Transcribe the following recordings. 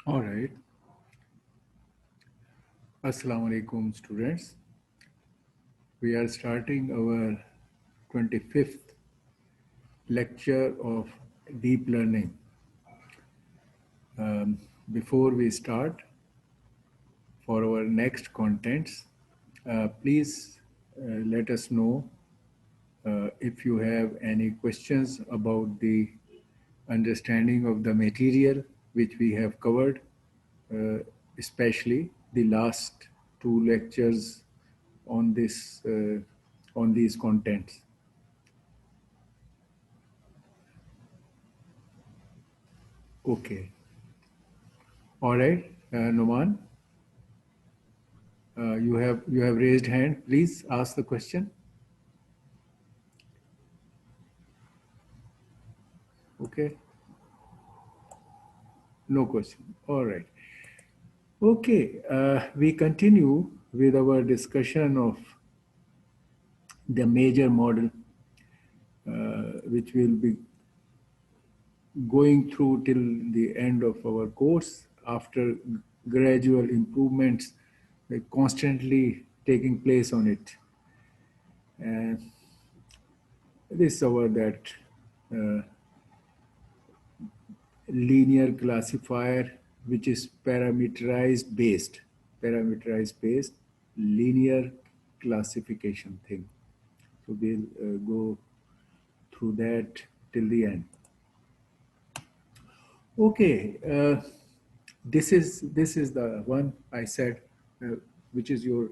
All right. Assalamu alaikum, students. We are starting our 25th lecture of deep learning. Before we start for our next contents, please let us know if you have any questions about the understanding of the material which we have covered, uh, especially the last two lectures on this on these contents. Okay. All right, Numan, you have raised hand. Please ask the question. Okay. No question. All right. Okay. We continue with our discussion of the major model, which will be going through till the end of our course after gradual improvements constantly taking place on it. And this is our that uh, linear classifier which is parameterized based linear classification thing. So we'll go through that till the end. Okay, this is the one I said, which is your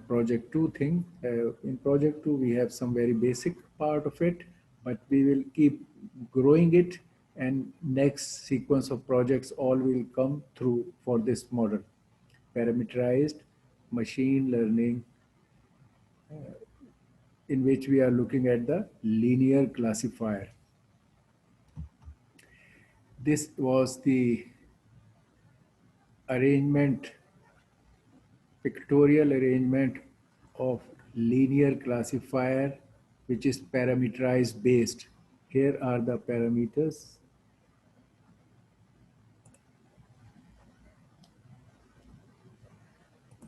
project two thing. In project two, we have some very basic part of it, but we will keep growing it, and next sequence of projects all will come through for this model, parameterized machine learning, in which we are looking at the linear classifier. This was the arrangement, pictorial arrangement of linear classifier, which is parameterized based. Here are the parameters.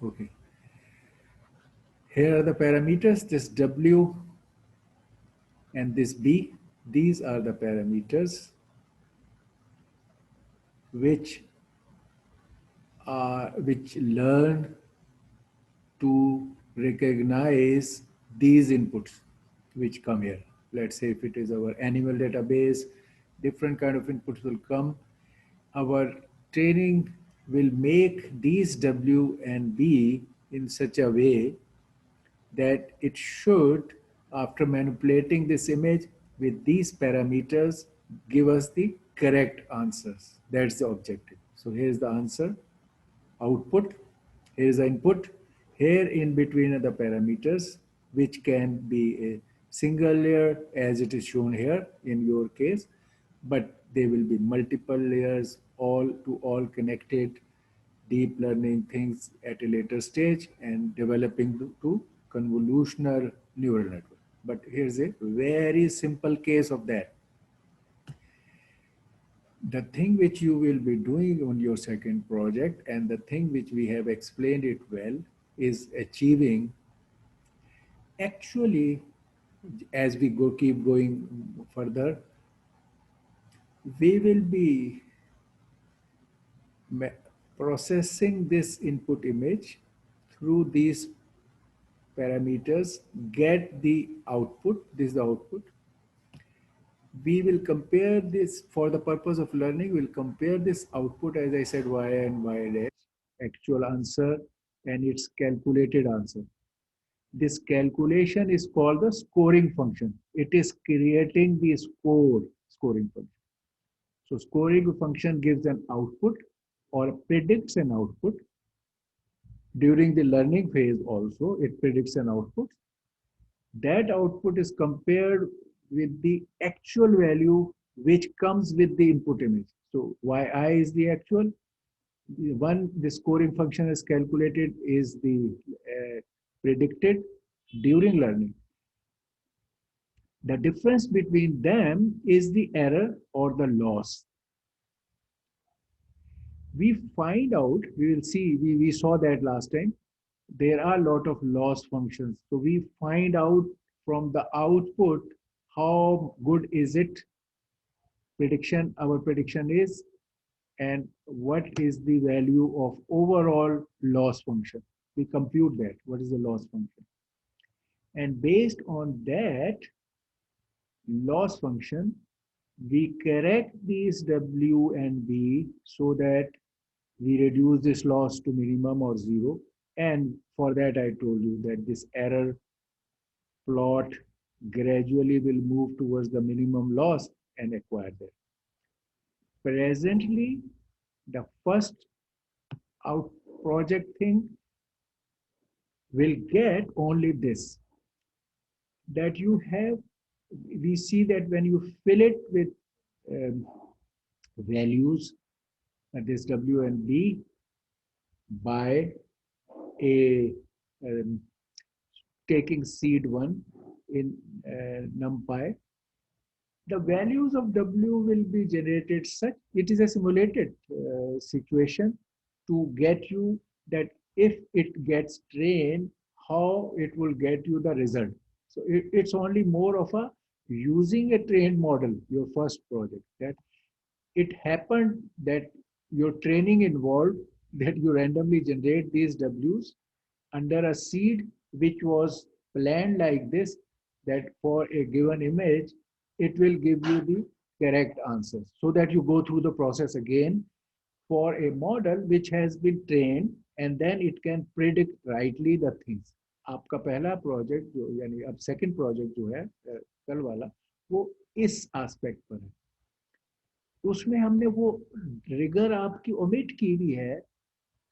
Okay. Here are the parameters, this W and this B. These are the parameters which which learn to recognize these inputs which come here. Let's say if it is our animal database, different kind of inputs will come. Our training will make these W and B in such a way that it should, after manipulating this image with these parameters, give us the correct answers. That's the objective. So here's the answer, output. Here's the input. Here in between are the parameters, which can be a single layer as it is shown here in your case, but they will be multiple layers, all to all connected deep learning things at a later stage and developing to convolutional neural network. But here's a very simple case of that. The thing which you will be doing on your second project and the thing which we have explained it well is achieving actually, as we go keep going further, we will be processing this input image through these parameters, get the output. This is the output. We will compare this for the purpose of learning. We'll compare this output, as I said, y and y dash, actual answer and its calculated answer. This calculation is called the scoring function. It is creating the scoring function. So scoring function gives an output or predicts an output. During the learning phase also, it predicts an output. That output is compared with the actual value which comes with the input image. So yi is the actual. The scoring function is calculated is the predicted during learning. The difference between them is the error or the loss. we find out, we will see, we saw that last time, there are a lot of loss functions. So we find out from the output how good is it, prediction, our prediction is, and what is the value of overall loss function. We compute that, what is the loss function. And based on that loss function, we correct these W and B so that we reduce this loss to minimum or zero. And for that, I told you that this error plot gradually will move towards the minimum loss and acquire that. Presently, the first out project thing will get only this, that you have, we see that when you fill it with um, values, this W and B by a taking seed 1 in NumPy, the values of W will be generated such, it is a simulated situation to get you that if it gets trained, how it will get you the result. So it's only more of a using a trained model, your first project, that it happened that your training involved that you randomly generate these Ws under a seed which was planned like this, that for a given image, it will give you the correct answers, so that you go through the process again for a model which has been trained and then it can predict rightly the things. आपका पहला project जो यानी अब second project जो है कल वाला, वो इस एस्पेक्ट पर है, उसमें हमने वो रिगर आपकी ओमिट की हुई है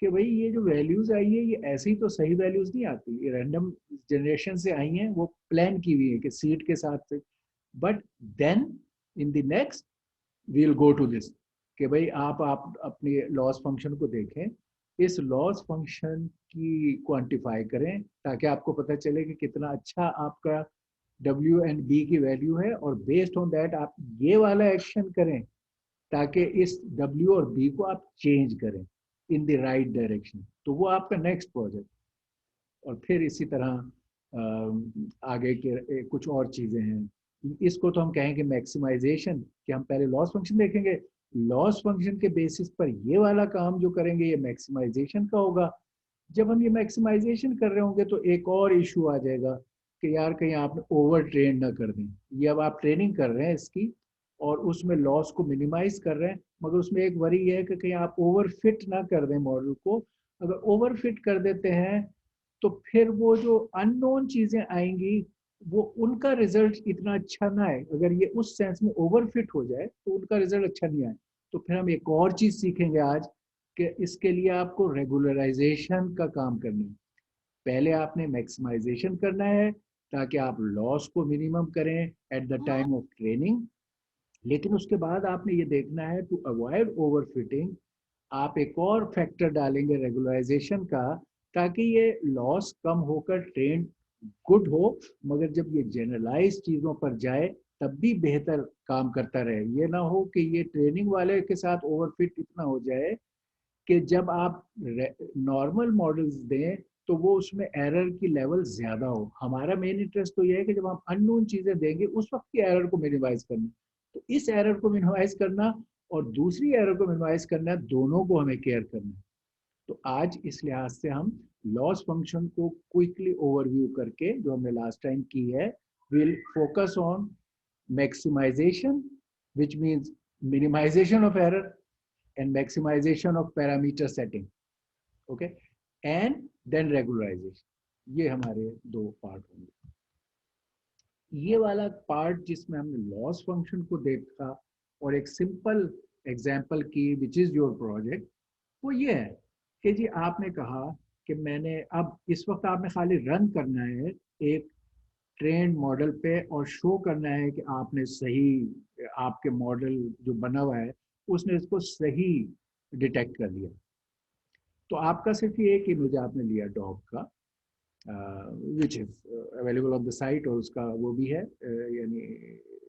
कि भाई ये जो वैल्यूज आई है ये ऐसी तो सही वैल्यूज नहीं आती, ये रैंडम जनरेशन से आई हैं, वो प्लान की हुई है कि सीट के साथ से, but then in the next we will go to this कि भाई आप अपने लॉस फंक्शन को देखें, इस लॉस फंक्शन की क्वांटिफाई करें ताकि आपको पता चले कि कितना अच्छा आपका W एंड B की वैल्यू है, और बेस्ड ऑन दैट आप ये वाला एक्शन करें ताकि इस W और B को आप चेंज करें इन द राइट डायरेक्शन। तो वो आपका नेक्स्ट प्रोजेक्ट, और फिर इसी तरह आगे के कुछ और चीजें हैं, इसको तो हम कहेंगे मैक्सिमाइजेशन, कि हम पहले लॉस फंक्शन देखेंगे, लॉस फंक्शन के बेसिस पर ये वाला काम जो करेंगे ये मैक्सिमाइजेशन का होगा। जब हम ये मैक्सिमाइजेशन कर रहे होंगे तो एक और इशू आ जाएगा कि यार कहीं आपने ओवर ट्रेन ना कर दें, ये अब आप ट्रेनिंग कर रहे हैं इसकी और उसमें लॉस को मिनिमाइज कर रहे हैं, मगर उसमें एक वरी है कि कहीं आप ओवर फिट ना कर दें मॉडल को। अगर ओवर फिट कर देते हैं तो फिर वो जो अननोन चीजें आएंगी वो उनका रिजल्ट इतना अच्छा ना आए, अगर ये उस सेंस में ओवर फिट हो जाए तो उनका रिजल्ट अच्छा नहीं आए। तो फिर हम एक और चीज सीखेंगे आज कि इसके लिए आपको रेगुलराइजेशन का काम करना है। पहले आपने मैक्सिमाइजेशन करना है ताकि आप लॉस को मिनिमम करें at the time of training, लेकिन उसके बाद आपने ये देखना है टू अवॉइड ओवरफिटिंग, आप एक और फैक्टर डालेंगे रेगुलराइजेशन का, ताकि ये लॉस कम होकर ट्रेंड गुड हो, मगर जब ये जनरलाइज चीज़ों पर जाए तब भी बेहतर काम करता रहे। ये ना हो कि ये ट्रेनिंग वाले के साथ ओवरफिट इतना हो जाए कि जब आप नॉर्मल मॉडल्स दें तो वो उसमें एरर की लेवल ज़्यादा हो। हमारा मेन इंटरेस्ट तो ये है कि जब हम अननोन चीज़ें देंगे उस वक्त की एरर को मिनिमाइज करना, तो इस एरर को मिनिमाइज करना और दूसरी एरर को मिनिमाइज करना, दोनों को हमें केयर करना है। तो आज इस लिहाज से हम लॉस फंक्शन को क्विकली ओवरव्यू करके जो हमने लास्ट टाइम की है, will focus on maximization which means minimization of error and maximization of parameter setting, okay, and then regularization। ये हमारे दो पार्ट होंगे। ये वाला पार्ट जिसमें हमने लॉस फंक्शन को देखा और एक सिंपल एग्जांपल की विच इज योर प्रोजेक्ट, वो ये है कि जी आपने कहा कि मैंने अब इस वक्त आपने खाली रन करना है एक ट्रेंड मॉडल पे और शो करना है कि आपने सही, आपके मॉडल जो बना हुआ है उसने इसको सही डिटेक्ट कर लिया। तो आपका सिर्फ ये एक इमेज आपने लिया डॉग का which is available on the site, और उसका वो भी है यानी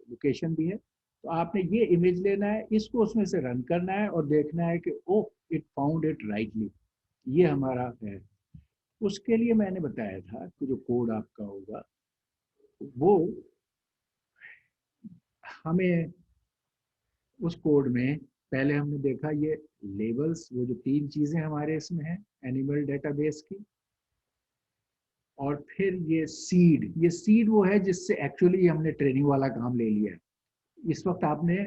लोकेशन भी है। तो आपने ये इमेज लेना है, इसको उसमें से रन करना है और देखना है कि ओ इट फाउंड इट राइटली, ये हमारा है। उसके लिए मैंने बताया था कि जो कोड आपका होगा वो हमें उस कोड में पहले हमने देखा ये लेबल्स, वो जो 3 चीजें हमारे इसमें हैं एनिमल डेटाबेस की, और फिर ये सीड वो है जिससे एक्चुअली हमने ट्रेनिंग वाला काम ले लिया है। इस वक्त आपने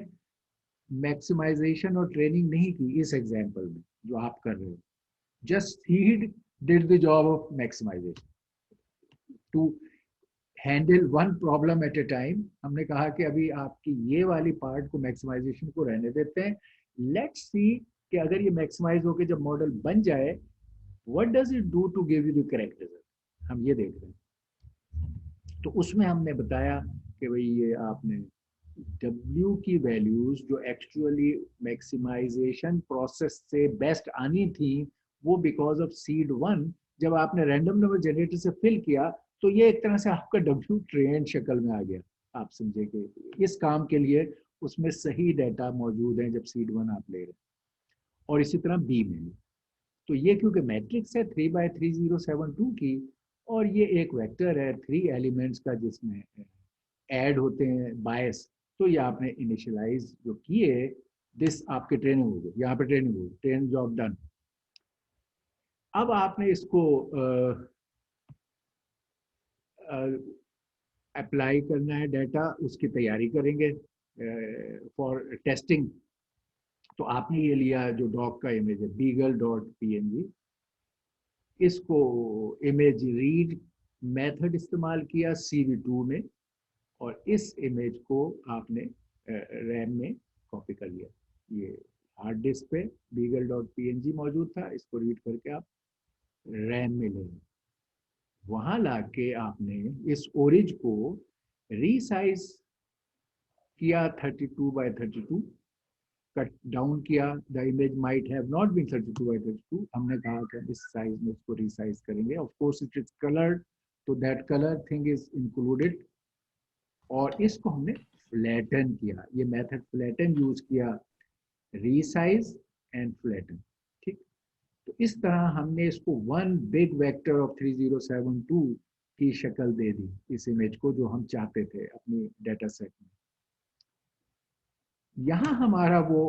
मैक्सिमाइजेशन और ट्रेनिंग नहीं की इस एग्जाम्पल में जो आप कर रहे हो, just seed did the job of maximization to handle one problem at a time. हमने कहा कि अभी आपकी ये वाली पार्ट को मैक्सिमाइजेशन को रहने देते हैं, लेट्स सी कि अगर ये मैक्सिमाइज होकर जब मॉडल बन जाए what does it do to give you the correct result, हम ये देख रहे हैं। तो उसमें हमने बताया कि भाई ये आपने W की वैल्यूज जो एक्चुअली मैक्सिमाइजेशन प्रोसेस से बेस्ट आनी थी, वो बिकॉज ऑफ सीड 1 जब आपने रैंडम नंबर जनरेटर से फिल किया तो ये एक तरह से आपका W ट्रेन शक्ल में आ गया। आप समझे कि इस काम के लिए उसमें सही डाटा मौजूद है जब सीड 1 आप ले रहे हैं। और इसी तरह बी में, तो ये क्योंकि मैट्रिक्स है 3x3072 की, और ये एक वेक्टर है 3 एलिमेंट्स का जिसमें ऐड होते हैं बायस, तो ये आपने इनिशियलाइज जो किए, दिस आपके ट्रेनिंग हो गई, यहाँ पे ट्रेनिंग हो गई, ट्रेन जॉब डन। अब आपने इसको अप्लाई करना है डाटा, उसकी तैयारी करेंगे फॉर टेस्टिंग। तो आपने ये लिया जो डॉग का इमेज है beagle.png, इसको इमेज रीड मेथड इस्तेमाल किया CV2 में, और इस इमेज को आपने रैम में कॉपी कर लिया। ये हार्ड डिस्क पे beagle.png मौजूद था, इसको रीड करके आप रैम में ले, वहां लाके आपने इस ओरिज को रीसाइज किया 32x32, कट डाउन किया, the image might have not been 32x32, हमने कहा कि इस साइज में इसको रीसाइज करेंगे, of course it is coloured, तो that colour thing is included, और इसको हमने फ्लैटन किया, ये मेथड फ्लैटन यूज किया, रीसाइज एंड फ्लैटन। ठीक, तो इस तरह हमने इसको वन बिग वेक्टर ऑफ 3072 की शक्ल दे दी इस इमेज को जो हम चाहते थे अपनी डेटा सेट में। यहाँ हमारा वो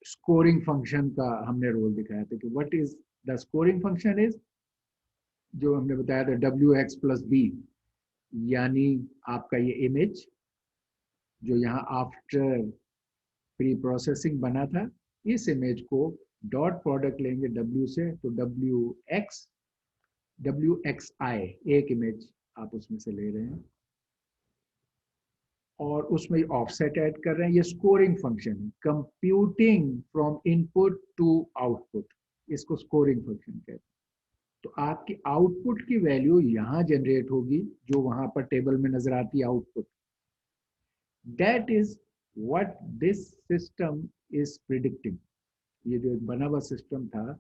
स्कोरिंग फंक्शन का हमने रोल दिखाया था कि what is the scoring function is, जो हमने बताया था WX+B, यानी आपका ये इमेज जो यहाँ आफ्टर प्री प्रोसेसिंग बना था, इस इमेज को डॉट प्रोडक्ट लेंगे W से, तो WXI एक इमेज आप उसमें से ले रहे हैं, और उसमें ऑफसेट ऐड कर रहे हैं। ये स्कोरिंग फंक्शन है, computing from input to output, इसको स्कोरिंग फंक्शन कहते हैं। तो आपकी आउटपुट की वैल्यू यहाँ जनरेट होगी जो वहां पर टेबल में नजर आती है output, that is what this system is predicting. ये जो एक बना हुआ सिस्टम था,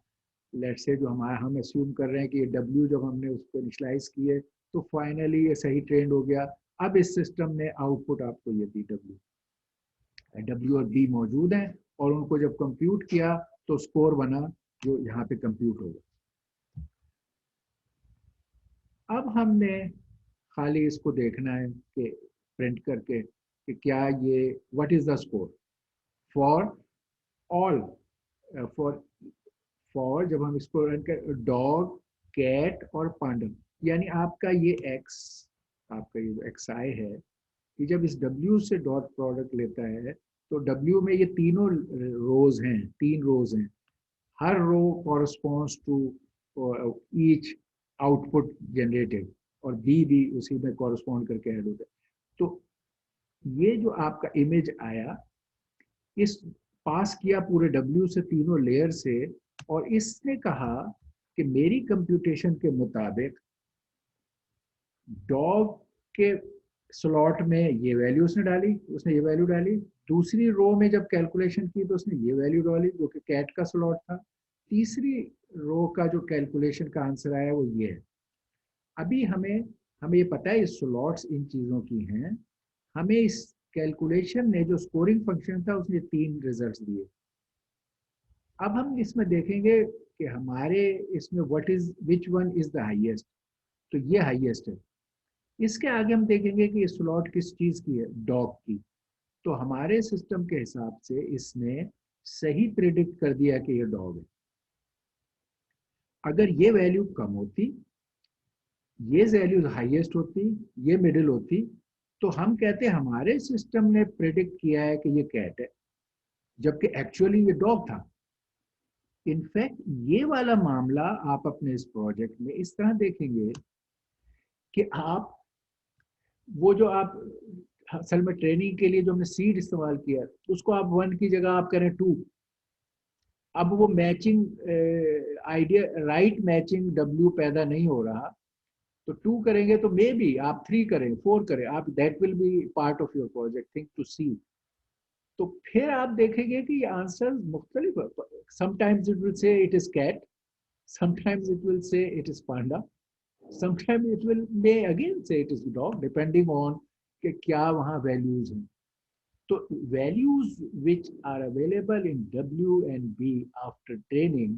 लेट्स से जो हमारा हम अस्यूम कर रहे हैं कि ये W जब हमने उसको इनिशियलाइज किए तो फाइनली ये सही ट्रेंड हो गया। अब इस सिस्टम ने आउटपुट आपको ये दी W और B मौजूद हैं, और उनको जब कंप्यूट किया तो स्कोर बना जो यहाँ पे कंप्यूट होगा। अब हमने खाली इसको देखना है कि प्रिंट करके कि क्या ये what is the score for all, for for जब हम इसको रन कर डॉग कैट और पांडा, यानी आपका ये एक्स, आपका ये जो XI है, कि जब इस W से डॉट प्रोडक्ट लेता है तो W में ये तीनों रोज हैं, 3 रोज हैं, हर row corresponds to each output generated, और बी भी उसी में कॉरस्पॉन्ड करके ऐड होता है। तो ये जो आपका इमेज आया, इस पास किया पूरे W से तीनों लेयर से, और इसने कहा कि मेरी कंप्यूटेशन के मुताबिक डॉग के स्लॉट में ये वैल्यू उसने डाली, उसने ये वैल्यू डाली, दूसरी रो में जब कैलकुलेशन की तो उसने ये वैल्यू डाली जो कि कैट का स्लॉट था, तीसरी रो का जो कैलकुलेशन का आंसर आया वो ये है। अभी हमें हमें ये पता है स्लॉट्स इन चीज़ों की हैं, हमें इस कैलकुलेशन ने जो स्कोरिंग फंक्शन था उसने 3 रिजल्ट्स दिए। अब हम इसमें देखेंगे कि हमारे इसमें what is which one is the highest, तो ये हाईएस्ट है। इसके आगे हम देखेंगे कि स्लॉट किस चीज की है, डॉग की। तो हमारे सिस्टम के हिसाब से इसने सही प्रिडिक्ट कर दिया कि ये डॉग है। अगर ये वैल्यू कम होती, ये वैल्यू हाईएस्ट होती, ये मिडिल होती, तो हम कहते हैं हमारे सिस्टम ने प्रिडिक्ट किया है कि ये कैट है, जबकि एक्चुअली ये डॉग था। इनफैक्ट ये वाला मामला आप अपने इस प्रोजेक्ट में इस तरह देखेंगे कि आप वो जो आप असल में ट्रेनिंग के लिए जो हमने सीड इस्तेमाल किया, उसको आप 1 की जगह आप करें 2। अब वो matching idea, right matching W पैदा नहीं हो रहा, तो 2 करेंगे तो मे बी आप 3 करें, 4 करें, आप that will be part of your project thing to see. तो फिर आप देखेंगे कि आंसर मुख्तलिफ, sometimes it will say it is cat, sometimes it will say it is panda, sometimes it will may again say it is dog, depending on कि क्या वहाँ values हैं। तो values which are available in W and B after training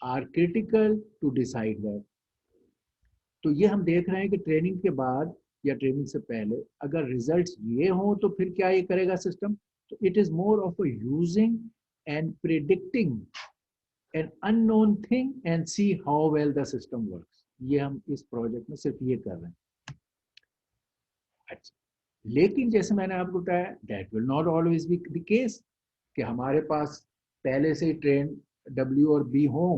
are critical to decide that. तो ये हम देख रहे हैं कि ट्रेनिंग के बाद या ट्रेनिंग से पहले अगर रिजल्ट्स ये हों तो फिर क्या ये करेगा सिस्टम। तो it is more of a using and predicting an unknown thing and see how well the system works. ये हम इस प्रोजेक्ट में सिर्फ ये कर रहे हैं। अच्छा, लेकिन जैसे मैंने आपको बताया that will not always be the case कि हमारे पास पहले से ही ट्रेन डब्ल्यू और बी हो।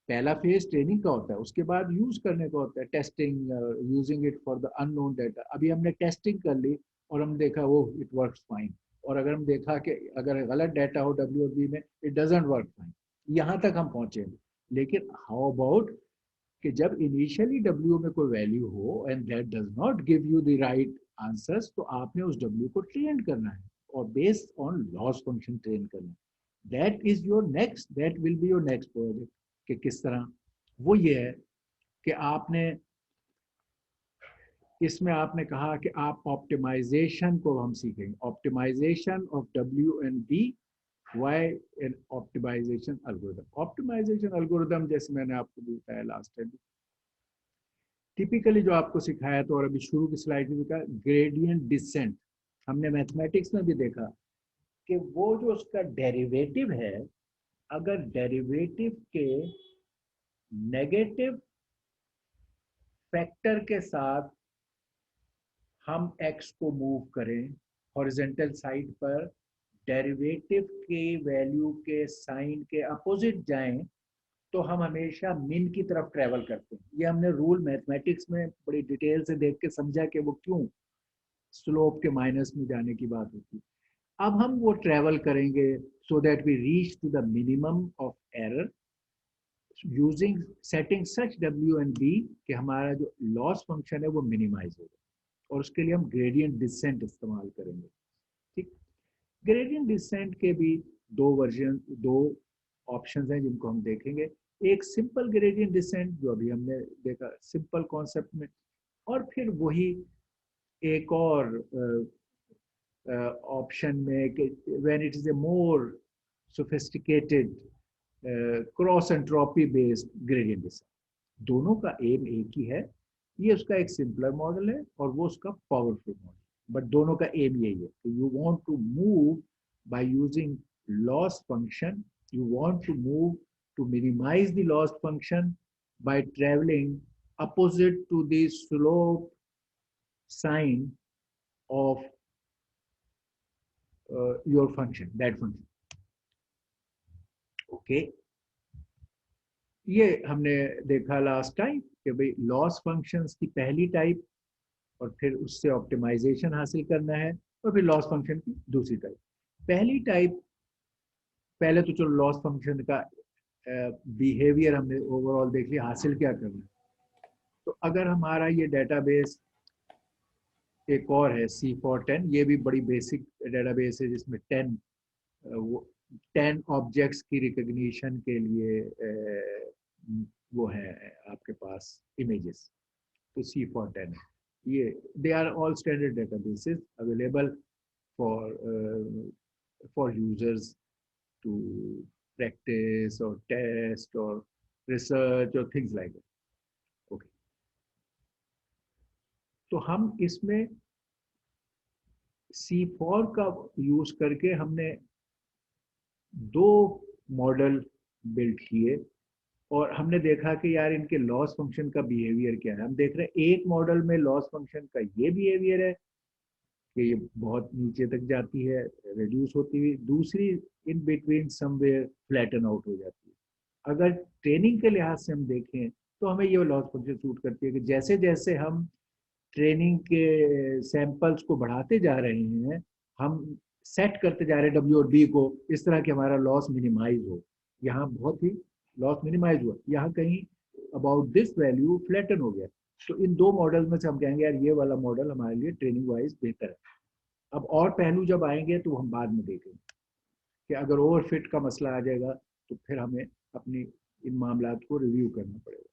पहला फेज ट्रेनिंग का होता है, उसके बाद यूज करने का होता है testing, using it for the unknown data. अभी हमने टेस्टिंग कर ली और हम देखा वो इट वर्क्स फाइन, और अगर हम देखा कि अगर गलत डाटा हो डब्ल्यू और बी में इट डजंट वर्क फाइन, यहाँ तक हम पहुंचेंगे। लेकिन हाउ अबाउट कि जब इनिशियली डब्ल्यू में कोई वैल्यू हो and that does not give you the right answers, तो आपने उस डब्ल्यू को ट्रेन करना है और based on loss function train करना है। That is your next, that will be your next project कि किस तरह। वो ये है कि आपने इसमें आपने कहा कि आप ऑप्टिमाइजेशन को हम सीखेंगे, ऑप्टिमाइजेशन ऑफ डब्ल्यू and b, via an optimization algorithm. Optimization algorithm जैसे मैंने आपको बताया लास्ट टाइम, टिपिकली जो आपको सिखाया तो, और अभी शुरू की स्लाइड में कहा ग्रेडियंट डिसेंट। हमने मैथमेटिक्स में भी देखा कि वो जो उसका डेरिवेटिव है, अगर डेरिवेटिव के नेगेटिव फैक्टर के साथ हम x को मूव करें हॉरिजॉन्टल साइड पर, डेरिवेटिव के वैल्यू के साइन के अपोजिट जाएं, तो हम हमेशा मिन की तरफ ट्रेवल करते हैं। ये हमने रूल मैथमेटिक्स में बड़ी डिटेल से देख के समझा कि वो क्यों स्लोप के माइनस में जाने की बात होती है। अब हम वो ट्रेवल करेंगे so that we reach to the minimum of error using setting such डब्ल्यू एंड बी कि हमारा जो लॉस फंक्शन है वो मिनिमाइज होगा, और उसके लिए हम ग्रेडियंट डिसेंट इस्तेमाल करेंगे। ठीक, ग्रेडियंट डिसेंट के भी दो वर्जन, दो ऑप्शंस हैं जिनको हम देखेंगे। एक सिंपल ग्रेडियंट डिसेंट जो अभी हमने देखा सिंपल कॉन्सेप्ट में, और फिर वही एक और ऑप्शन में कि when it is A more sophisticated cross entropy based gradient descent. दोनों का एम एक ही है, ये उसका एक सिंपलर मॉडल है और वो उसका पावरफुल मॉडल, बट दोनों का एम यही है कि you want to move by using loss function, you want to move to minimize the loss function by traveling opposite to the slope sign of your function, that function. Okay, ये हमने देखा last time कि भाई loss functions की पहली type, और फिर उससे ऑप्टिमाइजेशन हासिल करना है, और फिर लॉस फंक्शन की दूसरी टाइप। पहली टाइप, पहले तो चलो लॉस फंक्शन का बिहेवियर हमने ओवरऑल देख लिया, हासिल क्या करना है। तो अगर हमारा ये डेटाबेस एक और है C410, ये भी बड़ी बेसिक डेटाबेस है जिसमें 10 ऑब्जेक्ट्स की रिकग्निशन के लिए वो है आपके पास इमेजेस। तो C410 है ये, they are all standard databases available for for users to practice or test or research or things like that. Okay. तो हम इसमें C4 का यूज करके हमने दो मॉडल बिल्ड किए और हमने देखा कि यार इनके लॉस फंक्शन का बिहेवियर क्या है। हम देख रहे हैं एक मॉडल में लॉस फंक्शन का ये बिहेवियर है कि ये बहुत नीचे तक जाती है, रिड्यूस होती हुई, दूसरी in between somewhere flatten out हो जाती है। अगर ट्रेनिंग के लिहाज से हम देखें तो हमें ये लॉस फंक्शन सूट करती है कि जैसे जैसे हम ट्रेनिंग के सैंपल्स को बढ़ाते जा रहे हैं, हम सेट करते जा रहे हैं डब्ल्यू और बी को इस तरह कि हमारा लॉस मिनिमाइज हो। यहाँ बहुत ही लॉस मिनिमाइज हुआ, यहाँ कहीं अबाउट दिस वैल्यू फ्लैटन हो गया। तो इन दो मॉडल में से हम कहेंगे यार ये वाला मॉडल हमारे लिए ट्रेनिंग वाइज बेहतर है। अब और पहलू जब आएंगे तो हम बाद में देखेंगे कि अगर ओवरफिट का मसला आ जाएगा तो फिर हमें अपनी इन मामला को रिव्यू करना पड़ेगा।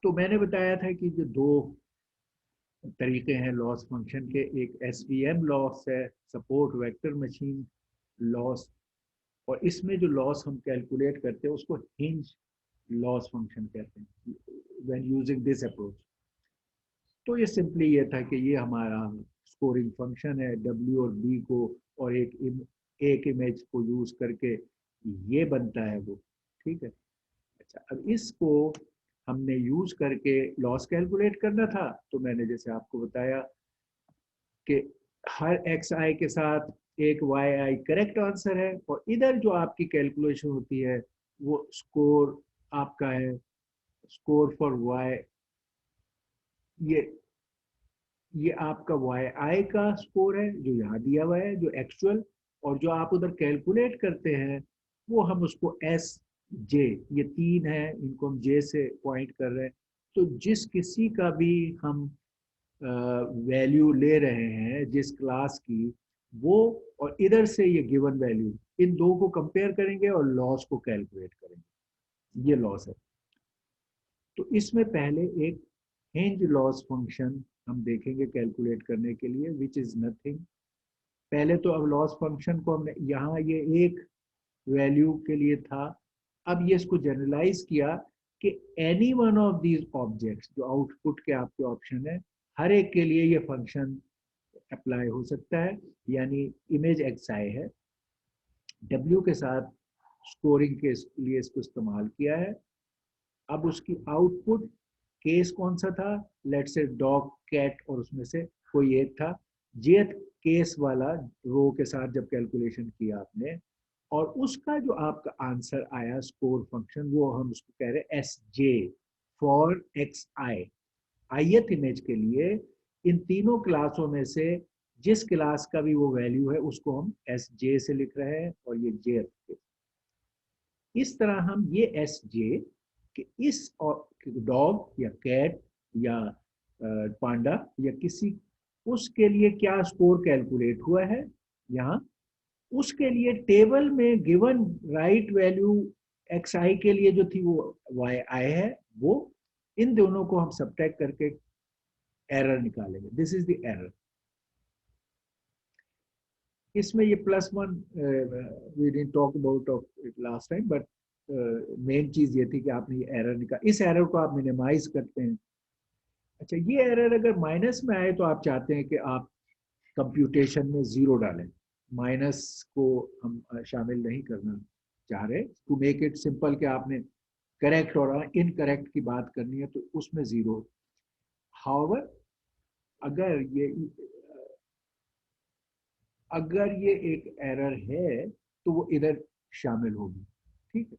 तो मैंने बताया था कि जो दो तरीके हैं लॉस फंक्शन के, एक एसवीएम लॉस है, सपोर्ट वेक्टर मशीन लॉस, और इसमें जो लॉस हम कैलकुलेट करते हैं उसको हिंज लॉस फंक्शन कहते हैं व्हेन यूजिंग दिस अप्रोच। तो ये सिंपली ये था कि ये हमारा स्कोरिंग फंक्शन है, डब्ल्यू और बी को और एक इमेज को यूज करके ये बनता है वो, ठीक है। अच्छा, अब इसको हमने यूज करके लॉस कैलकुलेट करना था। तो मैंने जैसे आपको बताया कि हर एक्स आई के साथ एक वाई आई करेक्ट आंसर है, और इधर जो आपकी कैलकुलेशन होती है वो स्कोर आपका है, स्कोर फॉर वाई, ये ये आपका वाई आई का स्कोर है जो यहाँ दिया हुआ है जो एक्चुअल, और जो आप उधर कैलकुलेट करते हैं वो हम उसको एस जे, ये तीन है, इनको हम जे से पॉइंट कर रहे हैं। तो जिस किसी का भी हम वैल्यू ले रहे हैं जिस क्लास की, वो और इधर से ये गिवन वैल्यू, इन दो को कंपेयर करेंगे और लॉस को कैलकुलेट करेंगे, ये लॉस है। तो इसमें पहले एक हिंज लॉस फंक्शन हम देखेंगे कैलकुलेट करने के लिए, विच इज नथिंग। पहले तो अब लॉस फंक्शन को हमने यहाँ ये एक वैल्यू के लिए था, अब ये इसको जनरलाइज किया कि any one of these objects, जो आउटपुट के आपके ऑप्शन है, हर एक के लिए ये फंक्शन अप्लाई हो सकता है। यानी इमेज एक्स आई है, डब्ल्यू के साथ स्कोरिंग के लिए इसको इस्तेमाल किया है। अब उसकी आउटपुट केस कौन सा था, लेट से डॉग कैट, और उसमें से कोई एक था, जेथ केस वाला रो के साथ जब कैलकुलेशन किया आपने, और उसका जो आपका आंसर आया स्कोर फंक्शन, वो हम उसको कह रहे हैं S J for x I. ith image के लिए इन तीनों क्लासों में से जिस क्लास का भी वो वैल्यू है उसको हम एस जे से लिख रहे हैं, और ये जे। इस तरह हम ये एस जे कि इस डॉग या कैट या पांडा या किसी, उसके लिए क्या स्कोर कैलकुलेट हुआ है यहाँ, उसके लिए टेबल में गिवन राइट वैल्यू एक्स आई के लिए जो थी वो वाई आई है, वो इन दोनों को हम सब्ट्रैक्ट करके एरर निकालेंगे। This is the error. इसमें ये +1 we didn't talk about of it last time, but main चीज ये थी कि आपने ये एरर निकाल, इस एरर को आप मिनिमाइज करते हैं। अच्छा, ये एरर अगर माइनस में आए तो आप चाहते हैं कि आप कंप्यूटेशन में जीरो डालें, माइनस को हम शामिल नहीं करना चाह रहे, टू मेक इट सिंपल कि आपने करेक्ट और इनकरेक्ट की बात करनी है तो उसमें जीरो। हाउएवर अगर ये अगर ये एक एरर है तो वो इधर शामिल होगी, ठीक है।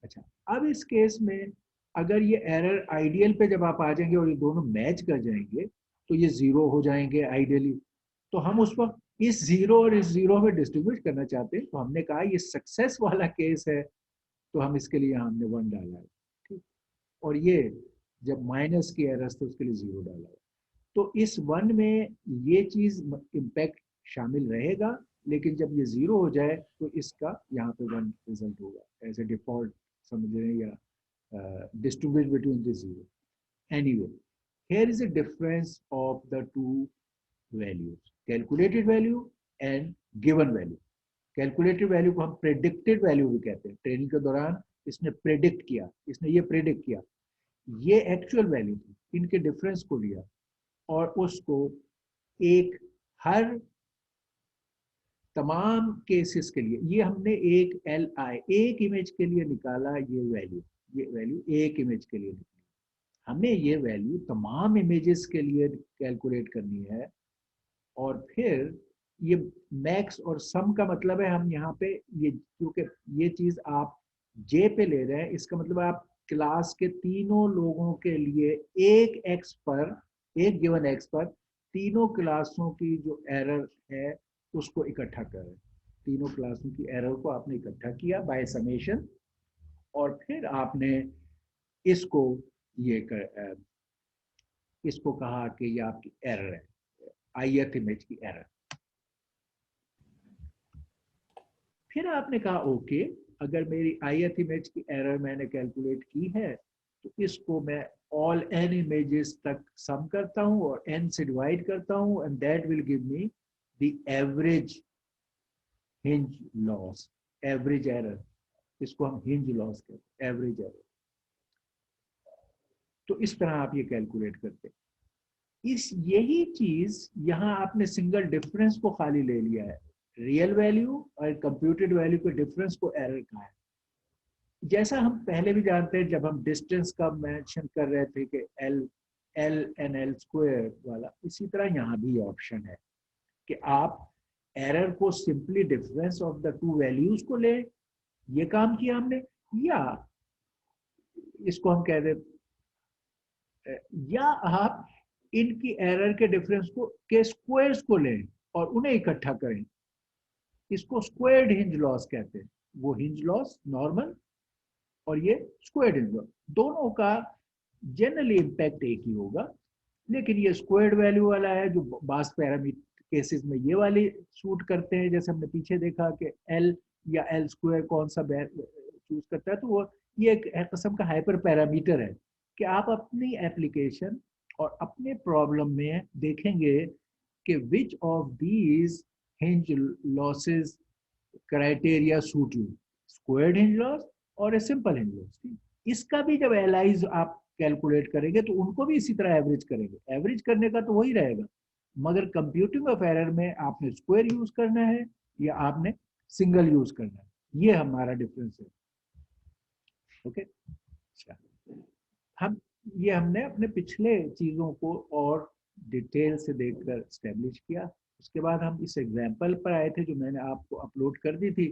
अच्छा, अब इस केस में अगर ये एरर आइडियल पे जब आप आ जाएंगे और ये दोनों मैच कर जाएंगे तो ये जीरो हो जाएंगे आइडियली। तो हम उस वक्त इस जीरो और इस जीरो में डिस्ट्रीब्यूट करना चाहते हैं, तो हमने कहा ये सक्सेस वाला केस है, तो हम इसके लिए हमने 1 डाला है, ठीक। और ये जब माइनस की एरर थे उसके लिए जीरो डाला है। तो इस 1 में ये चीज इम्पैक्ट शामिल रहेगा, लेकिन जब ये जीरो हो जाए तो इसका यहाँ पे 1 रिजल्ट होगा एज ए डिफॉल्ट, समझ रहे हैं, या distribute between the zero. Anyway, here is a difference of the two values, calculated value and given value. Calculated value को हम प्रेडिक्टेड वैल्यू भी कहते हैं। ट्रेनिंग के दौरान इसने प्रेडिक्ट किया, इसने ये प्रेडिक्ट किया, ये एक्चुअल वैल्यू थी, इनके डिफरेंस को लिया और उसको एक हर तमाम केसेस के लिए, ये हमने एक एल आई एक इमेज के लिए निकाला, ये वैल्यू एक इमेज के लिए निकाली। हमें ये वैल्यू तमाम इमेजेस के लिए कैलकुलेट करनी है और फिर ये मैक्स और सम का मतलब है हम यहाँ पे ये, क्योंकि ये चीज आप जे पे ले रहे हैं, इसका मतलब आप क्लास के तीनों लोगों के लिए एक एक्स पर, एक गिवन एक्स पर तीनों क्लासों की जो एरर है उसको इकट्ठा करें। तीनों क्लासों की एरर को आपने इकट्ठा किया बाय समेशन और फिर आपने इसको ये कर, इसको कहा कि ये आपकी एरर है, ith इमेज की एरर। फिर आपने कहा ओके, अगर मेरी ith इमेज की एरर मैंने कैलकुलेट की है तो इसको मैं ऑल n इमेजेस तक सम करता हूं और n से डिवाइड करता हूं and that will give me the average hinge loss, average error. इसको हम हिंज लॉस कहते हैं, एवरेज एरर। तो इस तरह आप ये कैलकुलेट करते हैं। इस यही चीज यहां आपने सिंगल डिफरेंस को खाली ले लिया है, रियल वैल्यू और कंप्यूटेड वैल्यू के डिफरेंस को एरर कहा है। जैसा हम पहले भी जानते हैं जब हम डिस्टेंस का मेंशन कर रहे थे कि L L N L square वाला, इसी तरह यहाँ भी ऑप्शन है कि आप एरर को simply difference of the two values को ले, ये काम किया हमने, या इसको हम कह दे, या आप इनकी एरर के डिफरेंस को के स्क्वायर्स को लें और उन्हें इकट्ठा करें। इसको स्क्वायर्ड हिंज लॉस कहते हैं। वो हिंज लॉस नॉर्मल और ये स्क्वायर्ड हिंज लॉस, दोनों का जनरली इम्पैक्ट एक ही होगा, लेकिन ये स्क्वायर्ड वैल्यू वाला है जो बास पैरामीटर केसेस में ये वाले सूट करते हैं। जैसे हमने पीछे देखा कि एल या एल स्क्वायर कौन सा चूज करता है, तो वो ये एक किस्म का हाइपर पैरामीटर है कि आप अपनी एप्लीकेशन और अपने प्रॉब्लम में देखेंगे कि which of these hinge losses criteria suit you, squared hinge loss और ए सिंपल हिंज लॉस। इसका भी जब एलाइज आप कैलकुलेट करेंगे तो उनको भी इसी तरह एवरेज करेंगे, एवरेज करने का तो वही रहेगा, मगर कंप्यूटिंग ऑफ एरर में आपने स्क्वायर यूज करना है या आपने सिंगल यूज करना है, ये हमारा डिफरेंस है। ओके, अच्छा, हम ये हमने अपने पिछले चीजों को और डिटेल से देखकर स्टेब्लिश किया। उसके बाद हम इस एग्जाम्पल पर आए थे जो मैंने आपको अपलोड कर दी थी,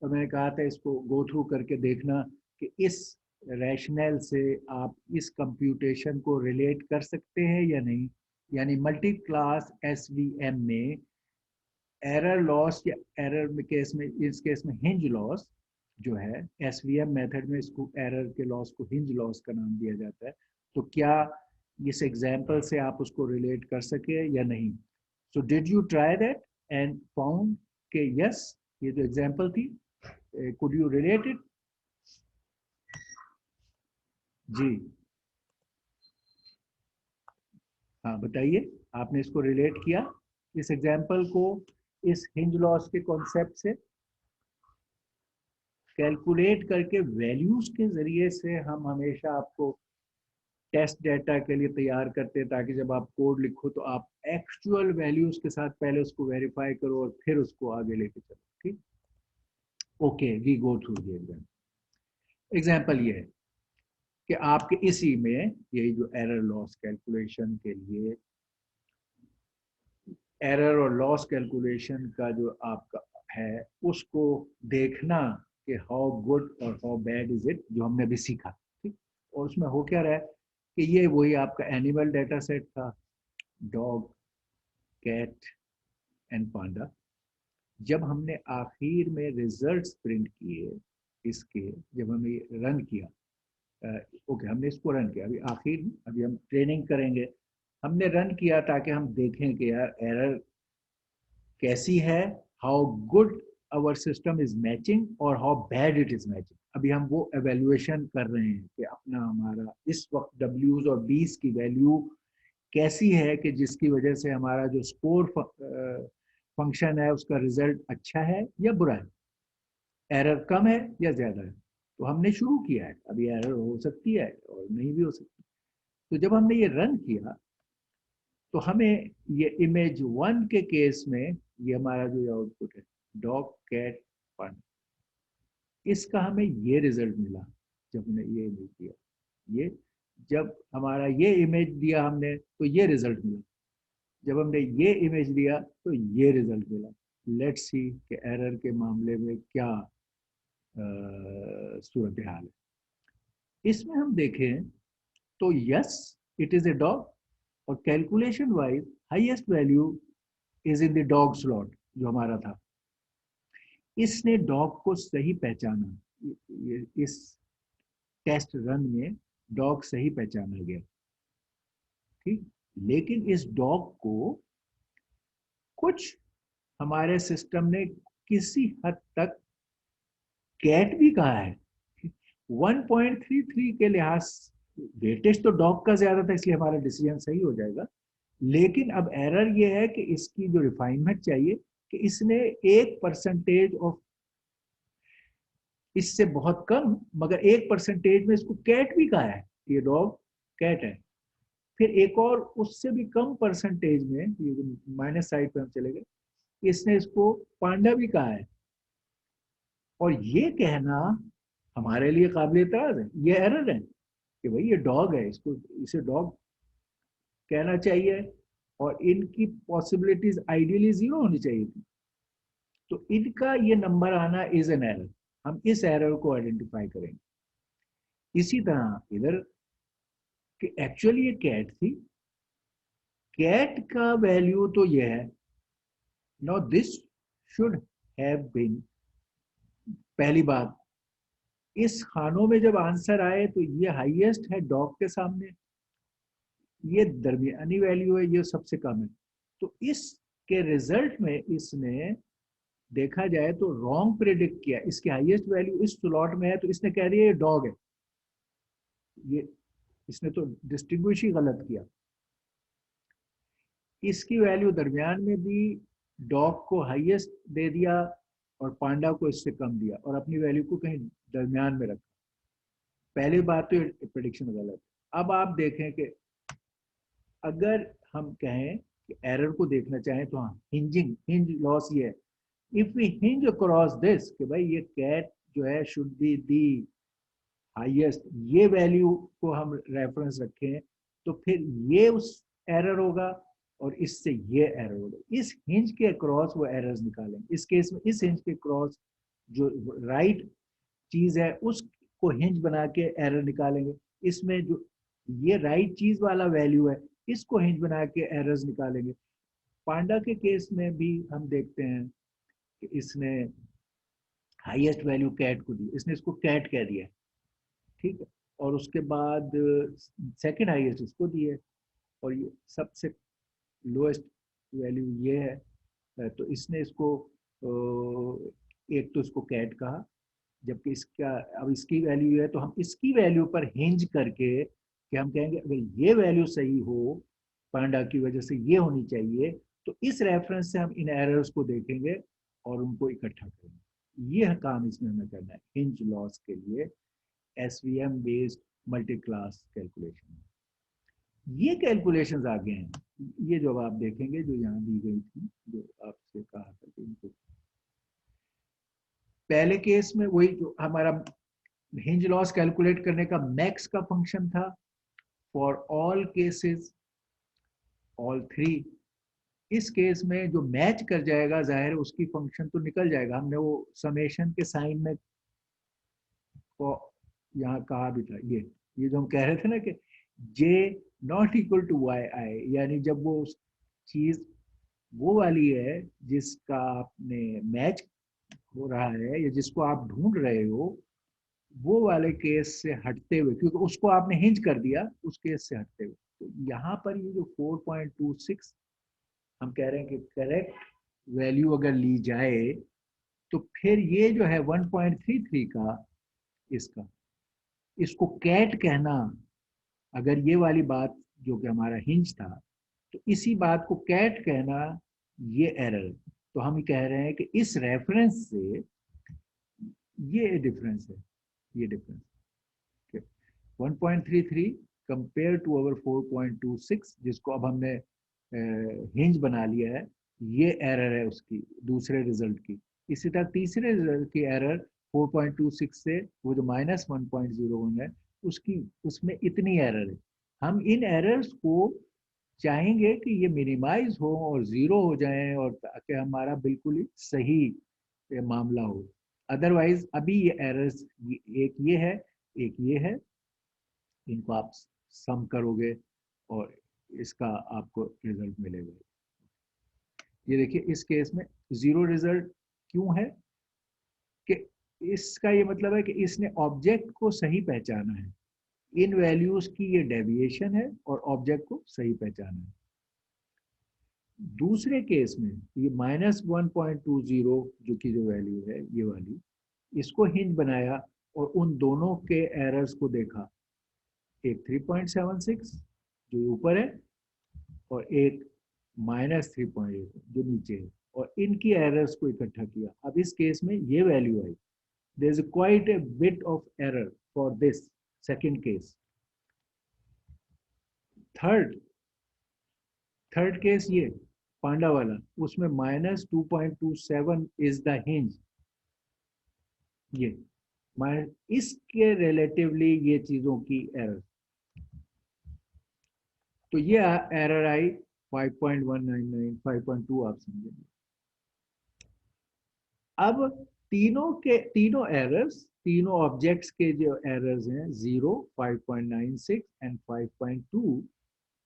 और मैंने कहा था इसको गो थ्रू करके देखना कि इस रैशनल से आप इस कंप्यूटेशन को रिलेट कर सकते हैं या नहीं। यानी मल्टी क्लास एसवीएम में एरर लॉस या एरर में केस में, इस केस में हिंज लॉस जो है, एसवीएम मेथड में इसको एरर के लॉस को हिंज लॉस का नाम दिया जाता है। तो क्या इस एग्जाम्पल से आप उसको रिलेट कर सके या नहीं? So did you try that and found के यस, ये जो एग्जाम्पल थी, कुड यू रिलेट इट? जी हाँ, बताइए, आपने इसको रिलेट किया इस एग्जाम्पल को इस हिंज लॉस के कॉन्सेप्ट से? कैलकुलेट करके वैल्यूज के जरिए से हम हमेशा आपको टेस्ट डेटा के लिए तैयार करते हैं, ताकि जब आप कोड लिखो तो आप एक्चुअल वैल्यूज के साथ पहले उसको वेरीफाई करो और फिर उसको आगे लेके चलो। ठीक, okay, we go through the example. Example ये है कि आपके इसी में यही जो एरर लॉस कैलकुलेशन के लिए, एरर और लॉस कैलकुलेशन का जो आपका है उसको देखना कि हाउ गुड और हाउ बैड इज इट, जो हमने अभी सीखा। ठीक, और उसमें हो क्या रहा है कि ये वही आपका एनिमल डेटा सेट था, डॉग, कैट एंड पांडा। जब हमने आखिर में रिजल्ट्स प्रिंट किए इसके, जब हमने रन किया, ओके हमने इसको रन किया, अभी आखिर में अभी हम ट्रेनिंग करेंगे, हमने रन किया ताकि हम देखें कि यार एरर कैसी है, how good our system is matching और how bad it is matching. अभी हम वो एवेल्युएशन कर रहे हैं कि अपना हमारा इस वक्त डब्ल्यूज और बीस की वैल्यू कैसी है कि जिसकी वजह से हमारा जो स्कोर फंक्शन है उसका रिजल्ट अच्छा है या बुरा है, एरर कम है या ज्यादा है। तो हमने शुरू किया है, अभी एरर हो सकती है और नहीं भी हो सकती। तो जब हमने ये रन किया तो हमें ये इमेज 1 के केस में ये हमारा जो आउटपुट है डॉग कैट फन, इसका हमें ये रिजल्ट मिला जब हमने ये इमेज दिया। ये जब हमारा ये इमेज दिया हमने तो ये रिजल्ट मिला, जब हमने ये इमेज दिया तो ये रिजल्ट मिला। लेट्स सी कि एरर के मामले में क्या सूरत हाल है। इसमें हम देखें तो yes it is a dog, और calculation wise highest value is in the dog slot जो हमारा था। इसने डॉग को सही पहचाना, इस टेस्ट रन में डॉग सही पहचाना गया, ठीक। लेकिन इस डॉग को कुछ हमारे सिस्टम ने किसी हद तक कैट भी कहा है। 1.33 के लिहाज वेटेज तो डॉग का ज्यादा था इसलिए हमारा डिसीजन सही हो जाएगा। लेकिन अब एरर ये है कि इसकी जो रिफाइनमेंट चाहिए कि इसने 1% ऑफ, इससे बहुत कम मगर 1% में इसको कैट भी कहा है, ये डॉग कैट है। फिर एक और उससे भी कम परसेंटेज में, ये माइनस साइड पे हम चले गए, इसने इसको पांडा भी कहा है। और ये कहना हमारे लिए काबिल एतराज है, ये एरर है कि भाई ये डॉग है, इसको इसे डॉग कहना चाहिए और इनकी पॉसिबिलिटीज आइडियली जीरो होनी चाहिए थी। तो इनका ये नंबर आना इज एन एरर, हम इस एरर को आइडेंटिफाई करेंगे। इसी तरह इधर कि एक्चुअली ये कैट थी, कैट का वैल्यू तो ये है, no this should have been, पहली बात इस खानों में जब आंसर आए तो ये हाईएस्ट है डॉग के सामने, ये दरमियानी वैल्यू है, ये सबसे कम है। तो इसके रिजल्ट में इसने देखा जाए तो रॉन्ग प्रेडिक्ट किया, इसकी हाईएस्ट वैल्यू इस स्लॉट में है तो इसने कह दिया ये डॉग है, ये इसने तो डिस्टिंग्विश ही गलत किया। इसकी वैल्यू दरमियान में भी डॉग को हाईएस्ट दे दिया और पांडा को इससे कम दिया और अपनी वैल्यू को कहीं दरमियान में रखा। पहली बात तो ये प्रेडिक्शन गलत है। अब आप देखें कि अगर हम कहें कि एरर को देखना चाहें तो हाँ, हिंज लॉस ये है, if we hinge across this कि भाई ये कैट जो है शुड बी दी हाईएस्ट, ये वैल्यू को हम रेफरेंस रखें तो फिर ये उस एरर होगा और इससे ये एरर होगा। इस हिंज के अक्रॉस वो एरर्स निकालेंगे। इस केस में इस हिंज के क्रॉस जो राइट चीज है उसको हिंज बना के एरर निकालेंगे। इसमें जो ये राइट चीज वाला वैल्यू है इसको हिंज बना के एरर्स निकालेंगे। पांडा के केस में भी हम देखते हैं कि इसने हाईएस्ट वैल्यू कैट को दी, इसने इसको कैट कह दिया, ठीक है, और उसके बाद सेकंड हाईएस्ट इसको दी है और ये सबसे लोएस्ट वैल्यू ये है। तो इसने इसको एक तो इसको कैट कहा, जबकि इसका अब इसकी वैल्यू है तो हम इसकी वैल्यू पर हिंज करके कि हम कहेंगे अगर ये वैल्यू सही हो पांडा की वजह से ये होनी चाहिए, तो इस रेफरेंस से हम इन एरर्स को देखेंगे और उनको इकट्ठा करेंगे। ये काम इसमें हमें करना है हिंज लॉस के लिए SVM based multi class calculation. ये कैलकुलेशंस आगे हैं, ये जो आप देखेंगे जो यहाँ दी गई थी, जो आपसे कहा था कि इनको पहले केस में वही जो हमारा हिंज लॉस कैलकुलेट करने का मैक्स का फंक्शन था for all cases all three. इस केस में जो मैच कर जाएगा जाहिर उसकी फंक्शन तो निकल जाएगा, हमने वो समेशन के साइन में को यहाँ कहा भी था। ये जो हम कह रहे थे ना कि जे नॉट इक्वल टू वाई आई, यानी जब वो चीज वो वाली है जिसका आपने मैच हो रहा है या जिसको आप ढूंढ रहे हो वो वाले केस से हटते हुए, क्योंकि उसको आपने हिंज कर दिया उस केस से हटते हुए, तो यहाँ पर ये जो 4.26 हम कह रहे हैं कि करेक्ट वैल्यू अगर ली जाए तो फिर ये जो है 1.33 का इसका इसको कैट कहना, अगर ये वाली बात जो कि हमारा हिंज था तो इसी बात को कैट कहना ये एरर है। तो हम कह रहे हैं कि इस रेफरेंस से ये डिफरेंस है, ये डिफरेंस 1.33 कंपेयर टू अवर 4.26, जिसको अब हमने हिंज बना लिया है, ये एरर है उसकी दूसरे रिजल्ट की। इसी तरह तीसरे रिजल्ट की एरर 4.26 से वो जो -1.01 है उसकी, उसमें इतनी एरर है। हम इन एरर्स को चाहेंगे कि ये मिनिमाइज हो और जीरो हो जाए, और ताकि हमारा बिल्कुल ही सही मामला हो। अदरवाइज अभी ये एरर्स, एक ये है, एक ये है, इनको आप सम करोगे और इसका आपको रिजल्ट मिलेगा। ये देखिए इस केस में जीरो रिजल्ट क्यों है कि इसका ये मतलब है कि इसने ऑब्जेक्ट को सही पहचाना है, इन वैल्यूज की ये डेविएशन है और ऑब्जेक्ट को सही पहचाना है। दूसरे केस में ये -1.20 जो की जो वैल्यू है ये वाली, इसको हिंज बनाया और उन दोनों के एरर्स को देखा, एक 3.76 जो ऊपर है और एक -3.8 जो नीचे है, और इनकी एरर्स को इकट्ठा किया। अब इस केस में ये वैल्यू आई, there is quite a bit of error for this second case. Third case ये पांडा वाला, उसमें -2.27 इज द हिंज। ये इसके रिलेटिवली ये चीजों की एरर, तो ये एरर आई 5.199, 5.2 आप समझेंगे। अब तीनों एरर्स, तीनों ऑब्जेक्ट्स के जो एरर्स हैं 0, 5.96 एंड 5.2,